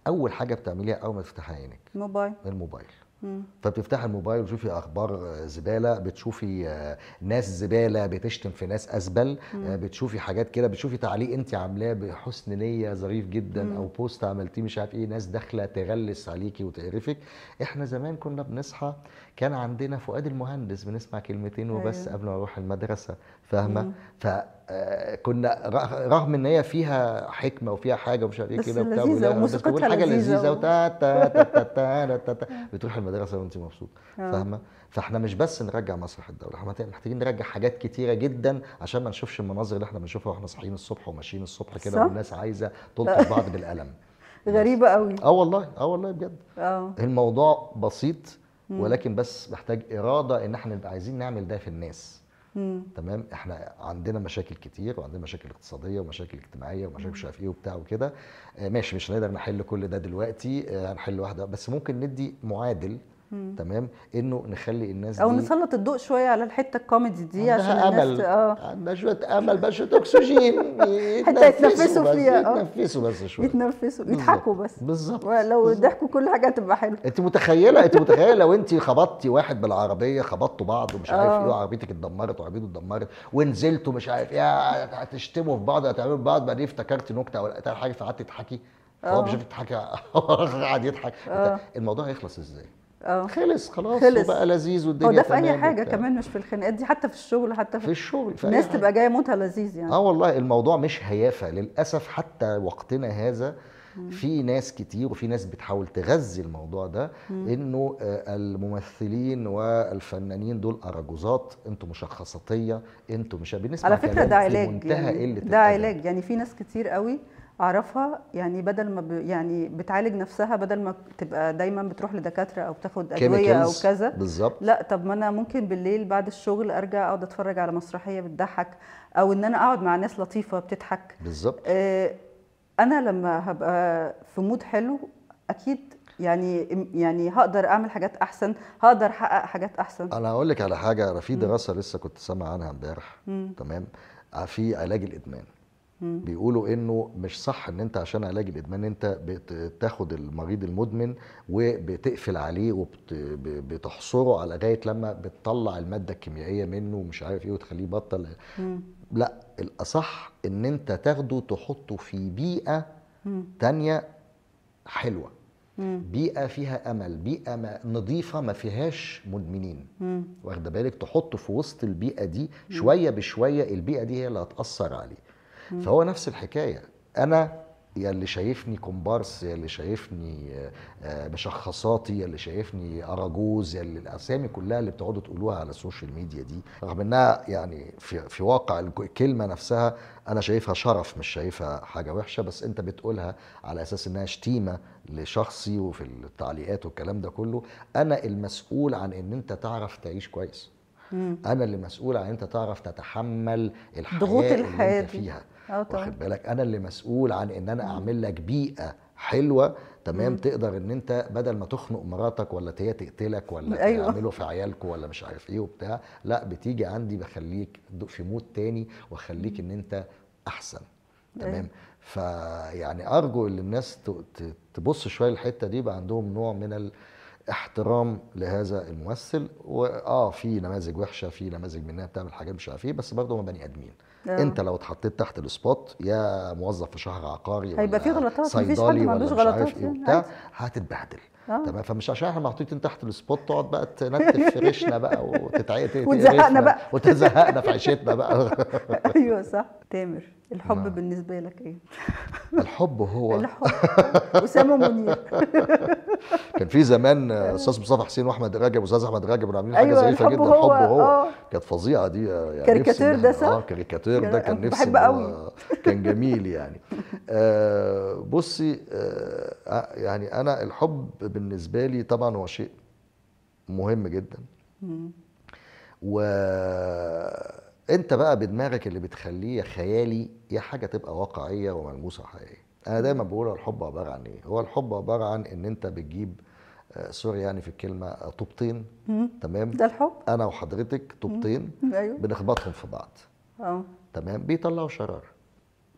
اول حاجه بتعمليها اول ما تفتحي عينك الموبايل. الموبايل. فبتفتحي الموبايل وتشوفي اخبار زباله، بتشوفي ناس زباله بتشتم في ناس ازبل، بتشوفي حاجات كده، بتشوفي تعليق انت عاملاه بحسن نيه ظريف جدا، او بوست عملتيه مش عارف ايه، ناس داخله تغلس عليكي وتقرفك. احنا زمان كنا بنصحى كان عندنا فؤاد المهندس بنسمع كلمتين وبس قبل ما نروح المدرسه، فاهمه؟ فكنا رغم ان هي فيها حكمه وفيها حاجه ومش عارف ايه كده وبتاع، بس بتقول وموسيقتها حاجه لذيذه لذيذه بتروح المدرسه وانت مبسوطه، فاهمه؟ فاحنا مش بس نرجع مسرح الدوله، احنا محتاجين نرجع حاجات كتيره جدا عشان ما نشوفش المناظر اللي احنا بنشوفها واحنا صاحيين الصبح وماشيين الصبح كده، والناس عايزه تلطش بعض بالقلم. غريبه قوي. والله والله بجد. الموضوع بسيط، ولكن بس محتاج اراده ان احنا نبقى عايزين نعمل ده في الناس. تمام، احنا عندنا مشاكل كتير، وعندنا مشاكل اقتصاديه ومشاكل اجتماعيه ومشاكل مش عارف ايه وبتاع وكده. ماشي، مش هنقدر نحل كل ده دلوقتي، هنحل واحده بس، ممكن ندي معادل. تمام، انه نخلي الناس او دي نسلط الضوء شويه على الحته الكوميدي دي عشان امل، الناس عندنا شويه امل بقى، شويه اكسجين حتى يتنفسوا فيها. يتنفسوا بس شويه، يتنفسوا يضحكوا بس. بالظبط، لو ضحكوا كل حاجه هتبقى حلوه. انت متخيله لو انت خبطتي واحد بالعربيه، خبطتوا بعض ومش عارف ايه، وعربيتك اتدمرت وعربيته اتدمرت، ونزلتوا مش عارف ايه، هتشتموا في بعض، هتعملوا في بعض، بعدين افتكرتي نكته ولا حاجه فقعدتي تضحكي، هو مش بتضحكي قاعد يضحك، الموضوع هيخلص ازاي؟ خلص خلاص، وبقى لذيذ والدنيا تمام. هو ده تمام في اي حاجه وبتاع. كمان، مش في الخناقات دي، حتى في الشغل، حتى في الشغل، في الناس تبقى جايه موتها لذيذ يعني. والله الموضوع مش هيافه للاسف، حتى وقتنا هذا في ناس كتير وفي ناس بتحاول تغذي الموضوع ده، انه الممثلين والفنانين دول اراجوزات، انتوا مشخصاتيه، انتوا مش بنسمع على فكره ده علاج، منتهى يعني ده علاج، يعني في ناس كتير قوي اعرفها يعني بدل ما يعني بتعالج نفسها، بدل ما تبقى دايما بتروح لدكاتره او بتاخد ادويه او كذا، بالظبط، لا طب ما انا ممكن بالليل بعد الشغل ارجع اقعد اتفرج على مسرحيه بتضحك، او ان انا اقعد مع ناس لطيفه بتضحك. بالظبط. انا لما هبقى في مود حلو اكيد يعني هقدر اعمل حاجات احسن، هقدر احقق حاجات احسن. انا هقول لك على حاجه، انا في دراسه لسه كنت سامع عنها امبارح، تمام، في علاج الادمان. بيقولوا انه مش صح ان انت عشان علاج الادمان انت بتاخد المريض المدمن وبتقفل عليه وبتحصره على لغايه لما بتطلع الماده الكيميائيه منه ومش عارف ايه وتخليه يبطل. لا، الاصح ان انت تاخده تحطه في بيئه تانية حلوه، بيئه فيها امل، بيئه نظيفه ما فيهاش مدمنين، واخده بالك؟ تحطه في وسط البيئه دي شويه بشويه، البيئه دي هي اللي هتاثر عليه. فهو نفس الحكايه، انا يا اللي شايفني كومبارس، يا اللي شايفني مشخصاتي، يا اللي شايفني اراجوز، يا اللي الاسامي كلها اللي بتقعدوا تقولوها على السوشيال ميديا دي، رغم انها يعني في واقع الكلمه نفسها انا شايفها شرف، مش شايفها حاجه وحشه، بس انت بتقولها على اساس انها شتيمه لشخصي وفي التعليقات والكلام ده كله. انا المسؤول عن ان انت تعرف تعيش كويس، انا اللي مسؤول عن ان انت تعرف تتحمل ضغوط الحياه اللي انت فيها، واخد بالك؟ انا اللي مسؤول عن ان انا اعمل لك بيئه حلوه، تمام، تقدر ان انت بدل ما تخنق مراتك ولا هي تقتلك ولا تعمله في عيالكم ولا مش عارف ايه وبتاع، لا بتيجي عندي بخليك في مود تاني واخليك ان انت احسن، تمام. فيعني ارجو ان الناس تبص شويه الحته دي، يبقى عندهم نوع من احترام لهذا الممثل. في نماذج وحشه، في نماذج منها بتعمل حاجات مش عارف ايه، بس برضه هم بني ادمين. انت لو اتحطيت تحت السبوت، يا موظف في شهر عقاري هيبقى في غلطات، مفيش حد ما عندوش غلطات وبتاع، هتتبهدل. تمام. فمش عشان احنا محطوطين تحت السبوت تقعد بقى تنتف في ريشنا بقى وتزهقنا بقى وتزهقنا في عيشتنا بقى. ايوه صح. تامر، الحب نعم. بالنسبه لك ايه؟ الحب هو الحب. اسامه منير. كان في زمان استاذ مصطفى حسين واحمد رجب واستاذ احمد رجب كانوا عاملين حاجه أيوة، ظريفه الحب جدا. هو. الحب هو كانت فظيعه دي يعني. كاريكاتير ده صح؟ كاريكاتير ده كان نفسي بحب قوي. كان جميل يعني. بصي، يعني انا الحب بالنسبه لي طبعا هو شيء مهم جدا. وانت بقى بدماغك اللي بتخليه يا خيالي يا حاجه تبقى واقعيه وملموسه وحقيقيه. انا دايما بقول الحب عباره عن ايه؟ هو الحب عباره عن ان انت بتجيب سوري يعني في الكلمه طوبتين. تمام. ده الحب. انا وحضرتك طوبتين. ايوه. بنخبطهم في بعض. تمام. بيطلعوا شراره.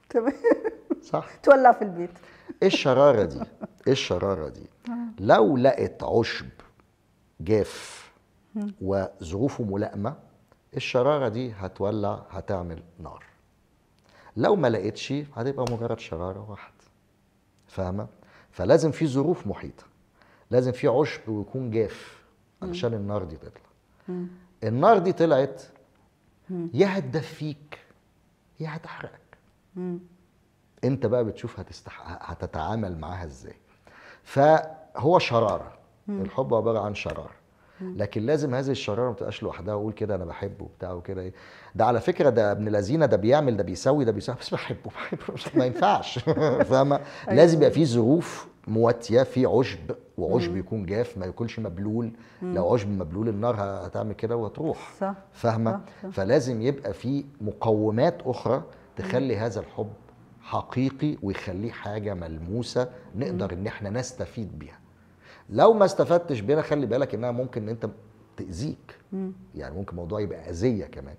تمام. صح. تولع في البيت. ايه الشراره دي؟ ايه الشراره دي؟ لو لقت عشب جاف وظروفه ملائمه، الشراره دي هتولع، هتعمل نار. لو ما لقيتش هتبقى مجرد شراره واحده. فاهمه؟ فلازم في ظروف محيطه، لازم في عشب ويكون جاف علشان النار دي تطلع. النار دي طلعت يا هتدفيك يا هتحرقك. انت بقى بتشوف هتتعامل معاها ازاي. فهو شراره. الحب عباره عن شراره، لكن لازم هذه الشراره ما تبقاش لوحدها واقول كده انا بحبه وبتاع وكده ايه. ده على فكره ده ابن لذينه، ده بيعمل، ده بيسوي، ده بيسوي، بس بحبه ما ينفعش. فاهمه؟ لازم يبقى في ظروف مواتيه، في عشب، وعشب يكون جاف ما يكونش مبلول. لو عشب مبلول النار هتعمل كده وهتروح. صح. فاهمه؟ فلازم يبقى في مقومات اخرى تخلي هذا الحب حقيقي ويخليه حاجه ملموسه نقدر ان احنا نستفيد بيها. لو ما استفدتش بيها خلي بالك انها ممكن ان انت تاذيك. يعني ممكن الموضوع يبقى اذيه كمان.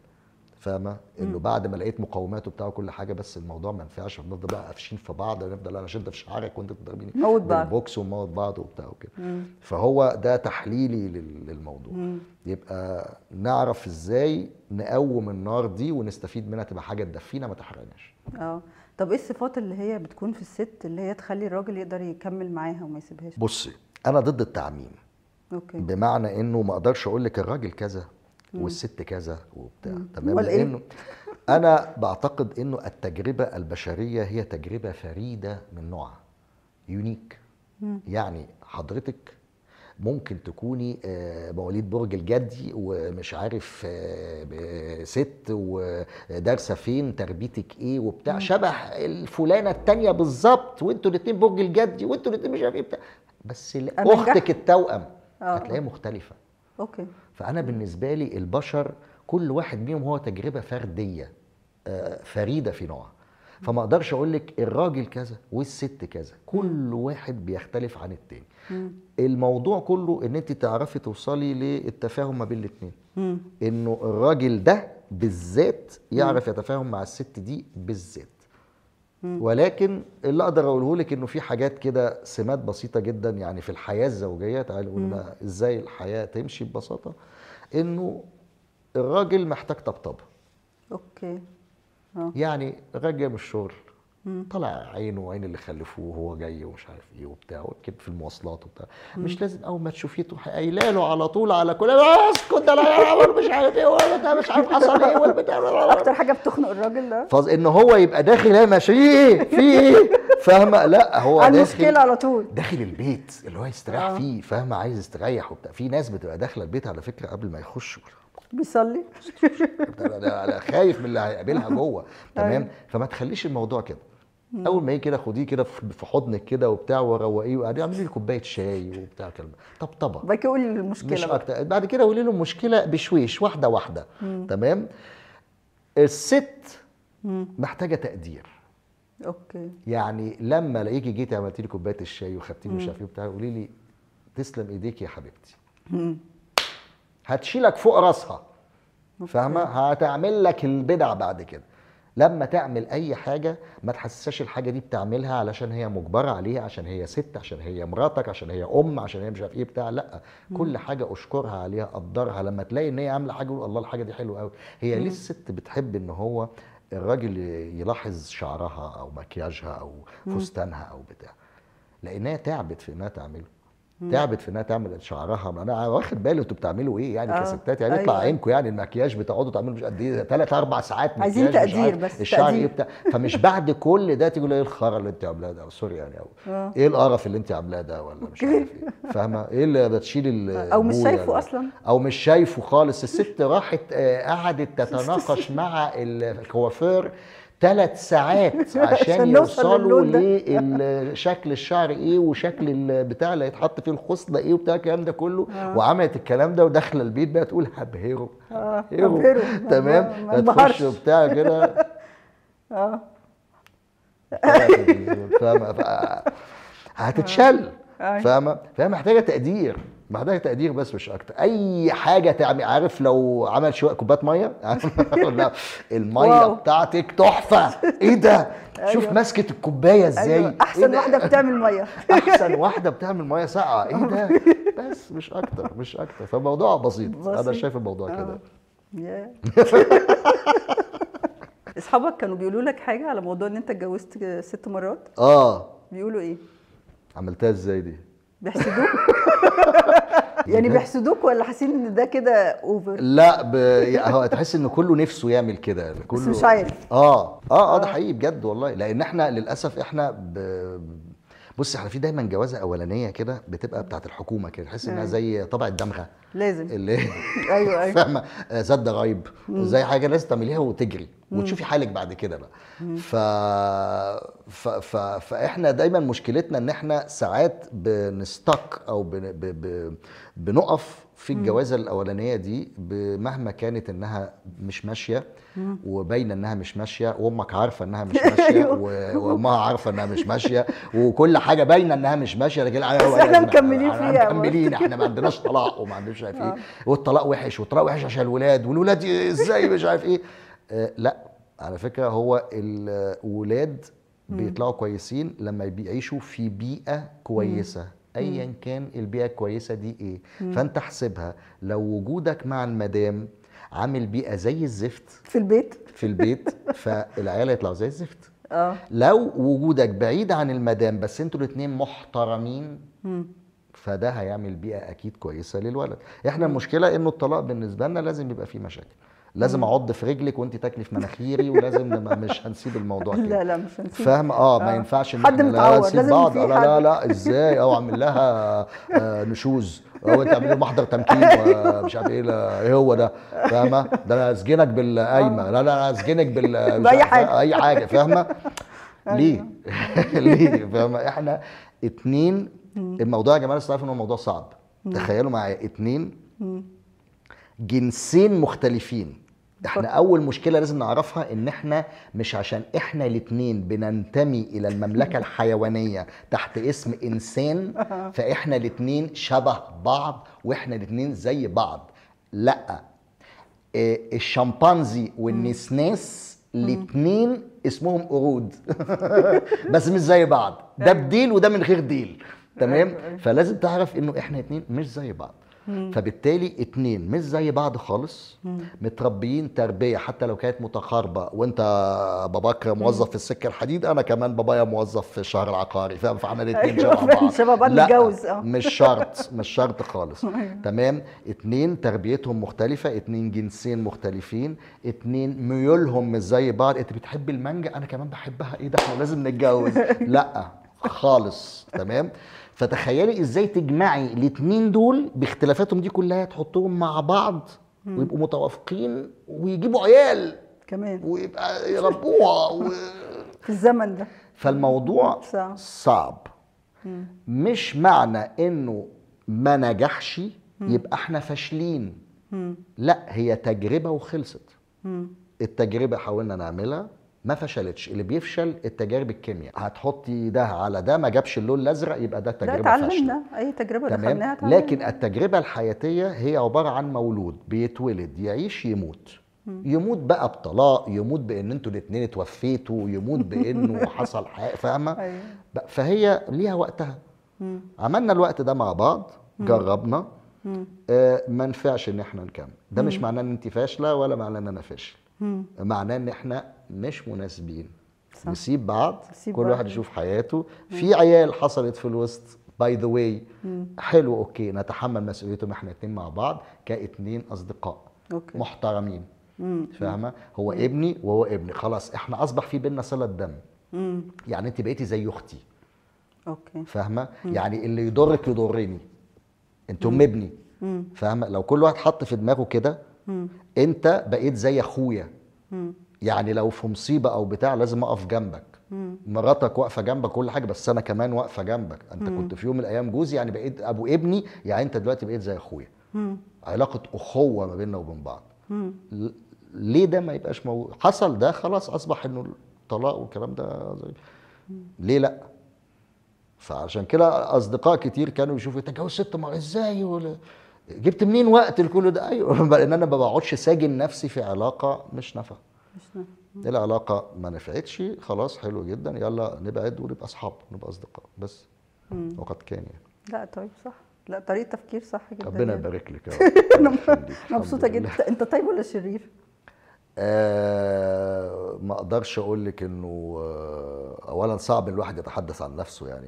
فاهمه؟ انه بعد ما لقيت مقوماته بتاع كل حاجه بس الموضوع ما ينفعش، فنفضل بقى قافشين في بعض، ونفضل انا شد في شعرك وانت تضربيني نموت بعض بالبوكس ونموت بعض وبتاع وكده. فهو ده تحليلي للموضوع. يبقى نعرف ازاي نقوم النار دي ونستفيد منها تبقى حاجه تدفينا ما تحرقناش. طب ايه الصفات اللي هي بتكون في الست اللي هي تخلي الراجل يقدر يكمل معاها وما يسيبهاش؟ بصي، انا ضد التعميم. اوكي. بمعنى انه ما اقدرش اقول لك الراجل كذا والست كذا وبتاع. تمام. إيه؟ لانه انا بعتقد انه التجربه البشريه هي تجربه فريده من نوعها، يونيك. يعني حضرتك ممكن تكوني مواليد برج الجدي ومش عارف ست ودارسه فين تربيتك ايه وبتاع، شبه الفلانه التانيه بالظبط، وانتوا الاثنين برج الجدي وانتوا الاثنين مش عارف ايه بتاع، بس اختك التوأم هتلاقيها مختلفه. اوكي. فانا بالنسبه لي البشر كل واحد منهم هو تجربه فرديه فريده في نوعها. فما اقدرش اقول لك الراجل كذا والست كذا، كل واحد بيختلف عن التاني. الموضوع كله ان انت تعرفي توصلي للتفاهم ما بين الاثنين، انه الراجل ده بالذات يعرف يتفاهم مع الست دي بالذات. ولكن اللي اقدر اقوله لك انه في حاجات كده سمات بسيطه جدا يعني في الحياه الزوجيه. تعالوا نقول بقى ازاي الحياه تمشي ببساطه. انه الراجل محتاج طبطبه. اوكي. يعني الراجل جاي من الشغل طلع عينه وعين اللي خلفوه وهو جاي ومش عارف ايه وبتاع وكده في المواصلات وبتاع. مش لازم اول ما تشوفيه تروحي قايله له على طول على كل اسكت ده لا مش عارف ايه ولا مش عارف حصل ايه والبتاع. اكتر حاجه بتخنق الراجل ده ان هو يبقى داخل هي ماشي في ايه فاهمه؟ لا هو عنده داخل مشكله على طول داخل البيت اللي هو يستريح فيه. فاهمه؟ عايز يستريح وبتاع. في ناس بتبقى داخله البيت على فكره قبل ما يخشوا بيصلي. انا خايف من اللي هيقابلها جوه. تمام. فما تخليش الموضوع كده. اول ما يجي كده خديه كده في حضنك كده وبتاع وروقيه وقعدي اعملي لي كوبايه شاي وبتاع كلمه طبطبه. بعد كده قولي المشكله مش اكتر. بعد كده قولي له المشكله بشويش واحده واحده. تمام. الست محتاجه تقدير. اوكي. يعني لما الاقيكي جيتي عملتي لي كوبايه الشاي وخدتيني مش عارف ايه بتاع، قولي لي تسلم ايديك يا حبيبتي. هتشيلك فوق راسها. فاهمه؟ هتعمل لك البدع بعد كده. لما تعمل اي حاجه ما تحسسش الحاجه دي بتعملها علشان هي مجبره عليها، عشان هي ست، عشان هي مراتك، عشان هي عشان هي مش عارف ايه بتاع. لا، كل حاجه اشكرها عليها، قدرها. لما تلاقي ان هي عامله حاجه قول الله الحاجه دي حلوه قوي. هي ليه الست بتحب ان هو الراجل يلاحظ شعرها او مكياجها او فستانها او بتاع؟ لانها تعبت في انها تعمله. تعبت في انها تعمل شعرها. انا واخد بالي انتوا بتعملوا ايه يعني كستات، يعني يطلع أيوة. عينكم يعني المكياج بتقعدوا تعملوا مش قد ايه 3 4 ساعات مكياج عايزين مش تقدير عارف بس، الشعر تقدير. ايه بتاع. فمش بعد كل ده تقول ايه الخرا اللي انت عاملاه ده، سوري يعني، او ايه القرف اللي انت عاملاه ده، ولا مش عارف ايه، فاهمه ايه اللي بتشيل او مش البويه شايفه اصلا، او مش شايفه خالص. الست راحت قعدت تتناقش مع الكوافير 3 ساعات عشان عشان نوصل يوصلوا للون ده. لشكل الشعر ايه وشكل البتاع اللي هيتحط فيه الخصله ايه وبتاع الكلام ده كله. وعملت الكلام ده وداخله البيت بقى تقول هبهره هبهره، تمام، ما تخش انبهرش. بتاع كده اه فاهمه هتتشل، أيوة. فاهمه، فهي محتاجه تقدير، محتاجه تقدير بس مش اكتر. اي حاجه تعمل، عارف لو عمل شويه كوبايه ميه لا الميه واو. بتاعتك تحفه، ايه ده، شوف أيوة. ماسكه الكوبايه ازاي، ايوه، احسن إيه واحده بتعمل ميه. احسن واحده بتعمل ميه ساقعه، ايه ده، بس مش اكتر مش اكتر. فالموضوع بسيط، انا بسيط. شايف الموضوع كده. ياه. اصحابك كانوا بيقولوا لك حاجه على موضوع ان انت اتجوزت 6 مرات؟ بيقولوا ايه؟ عملتها ازاي دي؟ بيحسدوك؟ يعني بيحسدوك ولا حاسين ان ده كده اوفر؟ لا يعني هو تحس ان كله نفسه يعمل كده، كله بس مش عارف. ده حقيقي بجد والله. لان احنا للاسف احنا بص احنا في دايما جوازه اولانيه كده بتبقى بتاعت الحكومه كده، تحس انها زي طبع الدمغه لازم. اللي ايوه ايوه. فاهمه، زاد ضرايب زي حاجه لازم تعمليها وتجري وتشوفي حالك بعد كده بقى. فاحنا دايما مشكلتنا ان احنا ساعات بنستك او بنقف في الجوازه الاولانيه دي مهما كانت انها مش ماشيه وباينه انها مش ماشيه، وامك عارفه انها مش ماشيه وامها عارفه انها مش ماشيه وكل حاجه باينه انها مش ماشيه، لكن احنا مكملين فيها، مكملين، احنا ما عندناش طلاق وما عندناش مش عارف ايه، والطلاق وحش والطلاق وحش عشان الولاد، والولاد ازاي مش عارف ايه. لا على فكره هو الولاد بيطلعوا كويسين لما بيعيشوا في بيئه كويسه، ايا كان البيئه الكويسه دي ايه. فانت احسبها، لو وجودك مع المدام عامل بيئه زي الزفت في البيت فالعيال يطلعوا زي الزفت. لو وجودك بعيد عن المدام بس انتوا الاثنين محترمين فده هيعمل بيئه اكيد كويسه للولد. احنا المشكله انه الطلاق بالنسبه لنا لازم يبقى فيه مشاكل، لازم اعض في رجلك وانت تاكلي في مناخيري، ولازم مش هنسيب الموضوع كده. لا مش هنسيب، فاهم. ما ينفعش ان حد احنا متعور نسيب لازم بعض، في لا ازاي، او اعمل لها نشوز، او انت اعمل محضر تمكين مش عارف ايه، ايه هو ده، فاهمه، ده انا اسجنك بالقايمه، لا انا اسجنك باي حاجه، اي حاجه، فاهمه. ليه؟ ليه؟ فاهمه. احنا 2 الموضوع يا جماعه لسه عارف ان هو موضوع صعب. تخيلوا معايا 2 جنسين مختلفين. احنا اول مشكله لازم نعرفها ان احنا مش عشان احنا الاثنين بننتمي الى المملكه الحيوانيه تحت اسم انسان فاحنا الاثنين شبه بعض واحنا الاثنين زي بعض، لا. الشمبانزي والنسناس الاثنين اسمهم قرود بس مش زي بعض، ده بديل وده من غير ديل، تمام. فلازم تعرف انه احنا اتنين مش زي بعض، فبالتالي اتنين مش زي بعض خالص، متربيين تربيه حتى لو كانت متقاربه، وانت باباك موظف في السكه الحديد، انا كمان بابايا موظف في الشهر العقاري، فاهم، فاحنا الاتنين شبه بعض. شبه بعض، نتجوز. مش شرط، مش شرط خالص. تمام. اتنين تربيتهم مختلفه، اتنين جنسين مختلفين، اتنين ميولهم مش زي بعض. انت بتحب المانجا، انا كمان بحبها، ايه ده احنا لازم نتجوز؟ لا خالص. تمام. فتخيلي ازاي تجمعي الاتنين دول باختلافاتهم دي كلها، تحطهم مع بعض ويبقوا متوافقين ويجيبوا عيال كمان ويبقى يربوها في الزمن ده. فالموضوع صعب. مش معنى انه ما نجحش يبقى احنا فاشلين، لا، هي تجربة وخلصت. التجربة حاولنا نعملها ما فشلتش. اللي بيفشل التجارب الكيمياء، هتحطي ده على ده ما جابش اللون الازرق يبقى ده تجربه فاشله. لا اتعلمنا، اي تجربه دخلناها اتعلمنا. لكن التجربه الحياتيه هي عباره عن مولود بيتولد يعيش يموت. يموت بقى بطلاق، يموت بان انتوا الاثنين اتوفيتوا، يموت بانه حصل حاجه، فاهمه. فهي ليها وقتها. عملنا الوقت ده مع بعض، جربنا، ما نفعش ان احنا نكمل. ده مش معناه ان انت فاشله ولا معناه ان انا فاشل، معناه ان احنا مش مناسبين. نسيب بعض، كل واحد يشوف حياته. في عيال حصلت في الوسط باي ذا واي حلو اوكي نتحمل مسؤوليتهم احنا اتنين مع بعض كاتنين اصدقاء اوكي. محترمين. فاهمه؟ هو ابني وهو ابني، خلاص احنا اصبح في بينا صله دم. يعني انت بقيتي زي اختي. اوكي. فاهمه؟ يعني اللي يضرك يضرني، انت ام ابني. فاهمه؟ لو كل واحد حط في دماغه كده انت بقيت زي اخويا. يعني لو في مصيبه او بتاع لازم اقف جنبك. مراتك واقفه جنبك كل حاجه، بس انا كمان واقفه جنبك. انت كنت في يوم من الايام جوزي، يعني بقيت ابو ابني، يعني انت دلوقتي بقيت زي اخويا. علاقه اخوه ما بيننا وبين بعض. ليه ده ما يبقاش موجود؟ حصل ده خلاص اصبح انه الطلاق والكلام ده ليه لا؟ فعشان كده اصدقاء كتير كانوا يشوفوا انت جوز 6 مرات ازاي ولا جبت منين وقت لكل ده؟ ايوه لان انا ما بقعدش ساجن نفسي في علاقه مش نافعه. العلاقه ما نفعتش خلاص حلو جدا، يلا نبعد ونبقى اصحاب نبقى اصدقاء بس. وقد كان يعني. لا طيب صح، لا طريقه تفكير صح جدا. ربنا يعني. يبارك لك يا انا مبسوطه جدا. انت طيب ولا شرير؟ ما اقدرش اقول لك انه اولا صعب الواحد يتحدث عن نفسه يعني.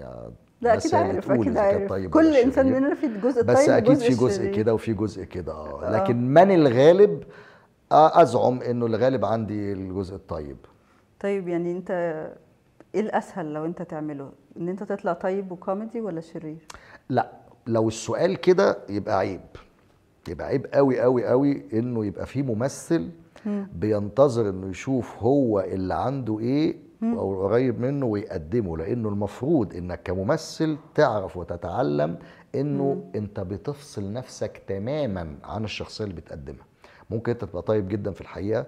لا اكيد عارف، اكيد عارف. طيب كل انسان مننا في الجزء الطيب بس اكيد والجزء في جزء الشرير. كده وفي جزء كده لكن من الغالب ازعم انه الغالب عندي الجزء الطيب. طيب يعني انت ايه الاسهل لو انت تعمله، ان انت تطلع طيب وكوميدي ولا شرير؟ لا لو السؤال كده يبقى عيب، يبقى عيب قوي قوي قوي انه يبقى في ممثل بينتظر انه يشوف هو اللي عنده ايه او قريب منه ويقدمه، لانه المفروض انك كممثل تعرف وتتعلم انه انت بتفصل نفسك تماما عن الشخصيه اللي بتقدمها. ممكن انت تبقى طيب جدا في الحقيقه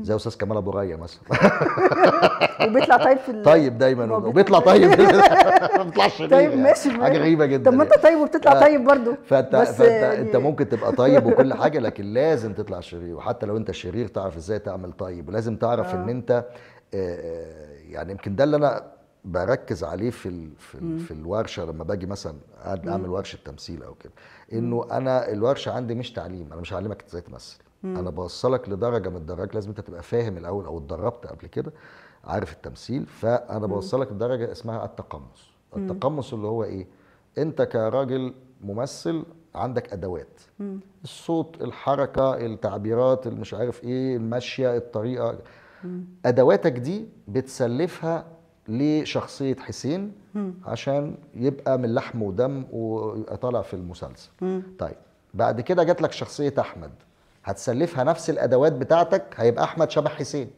زي استاذ كمال ابو ريا مثلا وبيطلع طيب في طيب دايما وبيطلع طيب ما بيطلعش شرير. طيب ماشي حاجه غريبه جدا. طب ما انت طيب وبتطلع طيب برضه. فانت انت ممكن تبقى طيب وكل حاجه لكن لازم تطلع شرير، وحتى لو انت شرير تعرف ازاي تعمل طيب، ولازم تعرف ان انت يعني يمكن ده اللي انا بركز عليه في الورشه لما باجي مثلا اعمل ورشه تمثيل او كده، انه انا الورشه عندي مش تعليم، انا مش هعلمك ازاي تمثل، انا بوصلك لدرجه من الدرجات لازم انت تبقى فاهم الاول او اتدربت قبل كده عارف التمثيل، فانا بوصلك لدرجه اسمها التقمص. التقمص اللي هو ايه؟ انت كراجل ممثل عندك ادوات، الصوت، الحركه، التعبيرات، المش عارف ايه، المشيه، الطريقه، ادواتك دي بتسلفها لشخصيه حسين عشان يبقى من لحم ودم ويبقى طالع في المسلسل. طيب بعد كده جات لك شخصيه احمد، هتسلفها نفس الادوات بتاعتك، هيبقى احمد شبه حسين.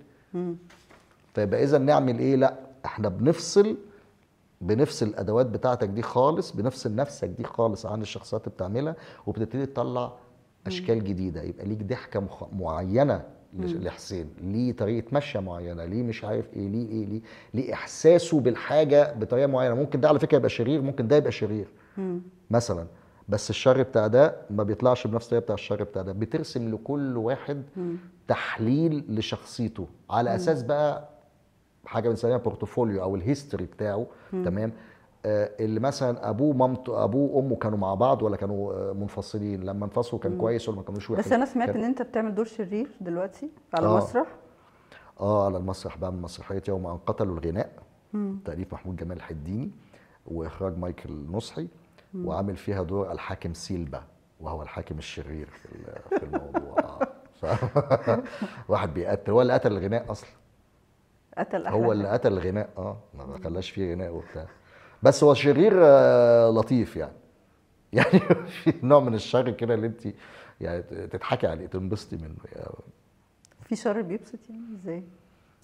فيبقى اذا نعمل ايه؟ لا احنا بنفصل الادوات بتاعتك دي خالص، بنفصل نفسك دي خالص عن الشخصيات اللي بتعملها، وبتبتدي تطلع اشكال جديده، يبقى ليك ضحكه معينه لحسين، ليه طريقه مشيه معينه، ليه مش عارف ايه، ليه احساسه بالحاجه بطريقه معينه. ممكن ده على فكره يبقى شرير، ممكن ده يبقى شرير مثلا، بس الشر بتاع ده ما بيطلعش بنفس الطريقه بتاع الشر بتاع ده. بترسم لكل واحد تحليل لشخصيته على اساس بقى حاجه بنسميها بورتفوليو او الهيستوري بتاعه. تمام؟ اللي مثلا ابوه ومامته ابوه وامه كانوا مع بعض ولا كانوا منفصلين، لما انفصلوا كان كويس ولا ما كانوش وحش. بس انا سمعت ان انت بتعمل دور شرير دلوقتي على مسرح. على المسرح بعمل مسرحيه يوم ان قتلوا الغناء، تاليف محمود جمال الحديني واخراج مايكل نصحي، وعامل فيها دور الحاكم سيلبا وهو الحاكم الشرير في الموضوع. واحد بيقتل، هو اللي قتل الغناء اصلا، قتل هو اللي قتل الغناء. ما خلاش فيه غناء وبتاع، بس هو شرير لطيف يعني في نوع من الشر كده اللي انت يعني تضحكي عليه تنبسطي منه يعني. في شر بيبسط يعني ازاي؟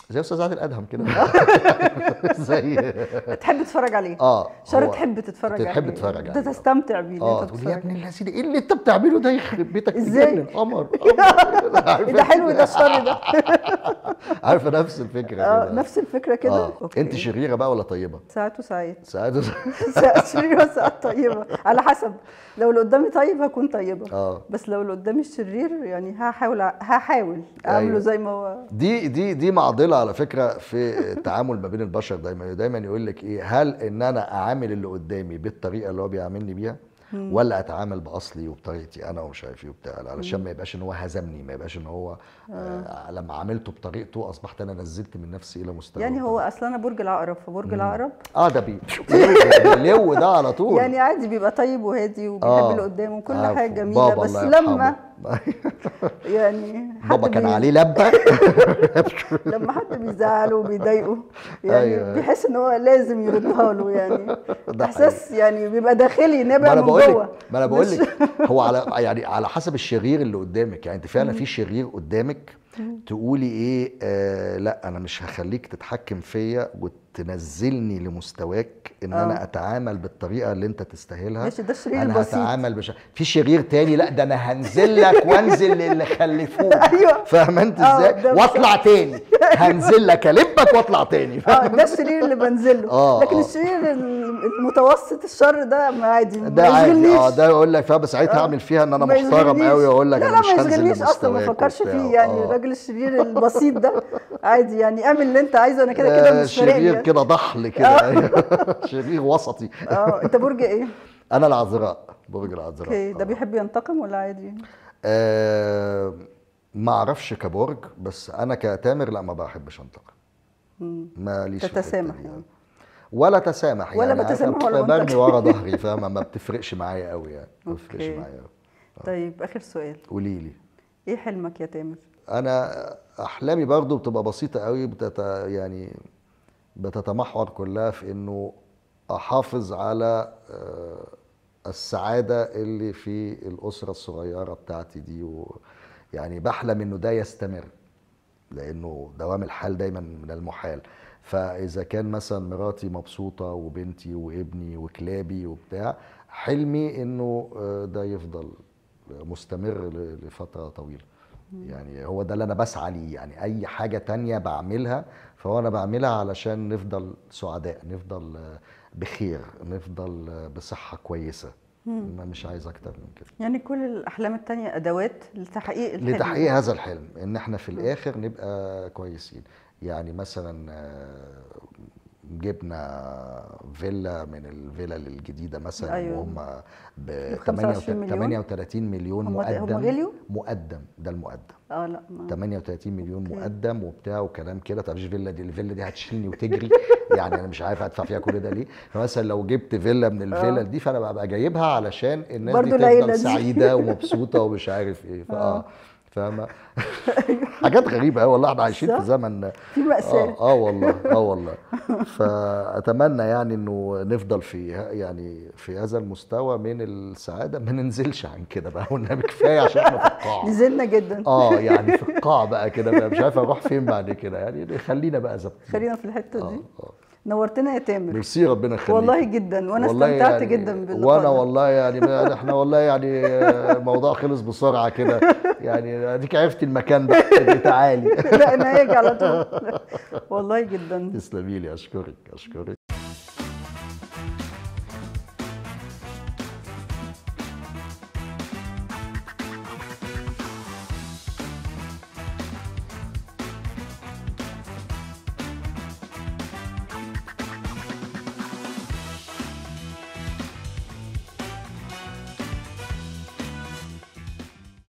زي استاذ عادل ادهم كده زي تحب تتفرج عليه. شر تحب تتفرج عليه، تحب تتفرج عليه، ده تستمتع بيه. تقول يا ابن اللذين ايه اللي انت بتعمله ده، يخرب بيتك ازاي قمر ده حلو ده الشر ده. عارفه نفس الفكره كده. نفس الفكره كده. انت شريره بقى ولا طيبه؟ ساعات وساعات. ساعات شريره وساعات طيبه، على حسب. لو اللي قدامي طيب هكون طيبه. بس لو اللي قدامي الشرير يعني هحاول اعمله زي ما هو. دي معضله على فكره في التعامل ما بين البشر. دايما يقول لك ايه، هل ان انا اعامل اللي قدامي بالطريقه اللي هو بيعاملني بيها، ولا اتعامل باصلي وبطريقتي انا ومش عارف ايه وبتاع، علشان ما يبقاش ان هو هزمني، ما يبقاش ان هو لما عملته بطريقته اصبحت انا نزلت من نفسي الى مستوى. يعني هو اصلا انا برج العقرب، فبرج العقرب ده بيلو ده على طول، يعني عادي بيبقى طيب وهادي وبيحب اللي قدامه وكل حاجه جميله، بابا بس الله لما يعني بابا كان عليه لبه لما حد بيزعله وبيضايقه يعني بيحس ان هو لازم يردها له، يعني احساس يعني بيبقى داخلي نابع من جوه. ما انا بقول لك هو على يعني على حسب الشرير اللي قدامك، يعني انت فعلا في شرير قدامك تقولي ايه لا انا مش هخليك تتحكم فيا وتنزلني لمستواك ان انا اتعامل بالطريقه اللي انت تستاهلها. ماشي، ده الشرير انا البسيط. هتعامل في شرير تاني لا ده انا هنزل لك وانزل للي خلفوك. ايوه فاهمه انت ازاي؟ واطلع تاني هنزل لك البك واطلع تاني. ده الشرير اللي بنزل له. لكن الشرير المتوسط الشر ده عادي، ده عادي. ده يقول لك بس ساعتها اعمل فيها ان انا محترم قوي واقول لك انا مش هنزل لمستواك. لا ما يشغلنيش اصلا، ما افكرش فيه يعني. الراجل الشرير البسيط ده عادي يعني، اعمل اللي انت عايزه، انا كده كده مش فارق لي. شرير كده ضحل كده شرير وسطي. انت برج ايه؟ انا العذراء، برج العذراء. اوكي. ده بيحب ينتقم ولا عادي؟ ما اعرفش كبرج، بس انا كتامر لا ما بحبش انتقم. ماليش تتسامح يعني؟ ولا تسامح ولا يعني، بتسامح ولا برمي ورا ظهري، فاهمه؟ ما بتفرقش معايا قوي يعني، ما بتفرقش معايا قوي. طيب اخر سؤال، قولي لي ايه حلمك يا تامر؟ انا احلامي برضو بتبقى بسيطه قوي، يعني بتتمحور كلها في انه احافظ على السعاده اللي في الاسره الصغيره بتاعتي دي، يعني بحلم انه ده يستمر، لانه دوام الحال دايما من المحال. فاذا كان مثلا مراتي مبسوطه وبنتي وابني وكلابي وبتاع، حلمي انه ده يفضل مستمر لفتره طويله. يعني هو ده اللي انا بسعى ليه، يعني اي حاجه تانية بعملها فهو انا بعملها علشان نفضل سعداء، نفضل بخير، نفضل بصحه كويسه. مش عايز اكتر من كده. يعني كل الاحلام التانية ادوات لتحقيق الحلم، لتحقيق هذا الحلم، ان احنا في الاخر نبقى كويسين. يعني مثلا جبنا فيلا من الفيلل الجديده مثلا، أيوة. وهم ب 38 مليون مقدم. هم غليوا؟ مقدم، ده المقدم. لا 38 مليون مقدم وبتاع وكلام كده. طب الفيلا دي هتشيلني وتجري يعني انا مش عارف ادفع فيها كل ده ليه. فمثلا لو جبت فيلا من الفيلا دي فانا ببقى جايبها علشان الناس دي تفضل سعيده ومبسوطه ومش عارف ايه. فاهمه؟ حاجات غريبه قوي والله، احنا عايشين في زمن في مأساة. والله فاتمنى يعني انه نفضل في يعني في هذا المستوى من السعاده، ما ننزلش عن كده بقى والنبي، كفايه عشان احنا في القاع. نزلنا جدا يعني في القاع بقى كده بقى، مش عارف اروح فين بعد كده يعني. خلينا بقى ظابطين، خلينا في الحته دي. نورتنا يا تامر. ميرسي، ربنا يخليك والله جدا، وانا استمتعت يعني جدا باللقاء. وانا والله يعني احنا والله يعني الموضوع خلص بسرعه كده يعني. اديك عرفتي المكان ده، تعالي. لا انا هاجي على طول والله جدا. تسلمي لي، اشكرك.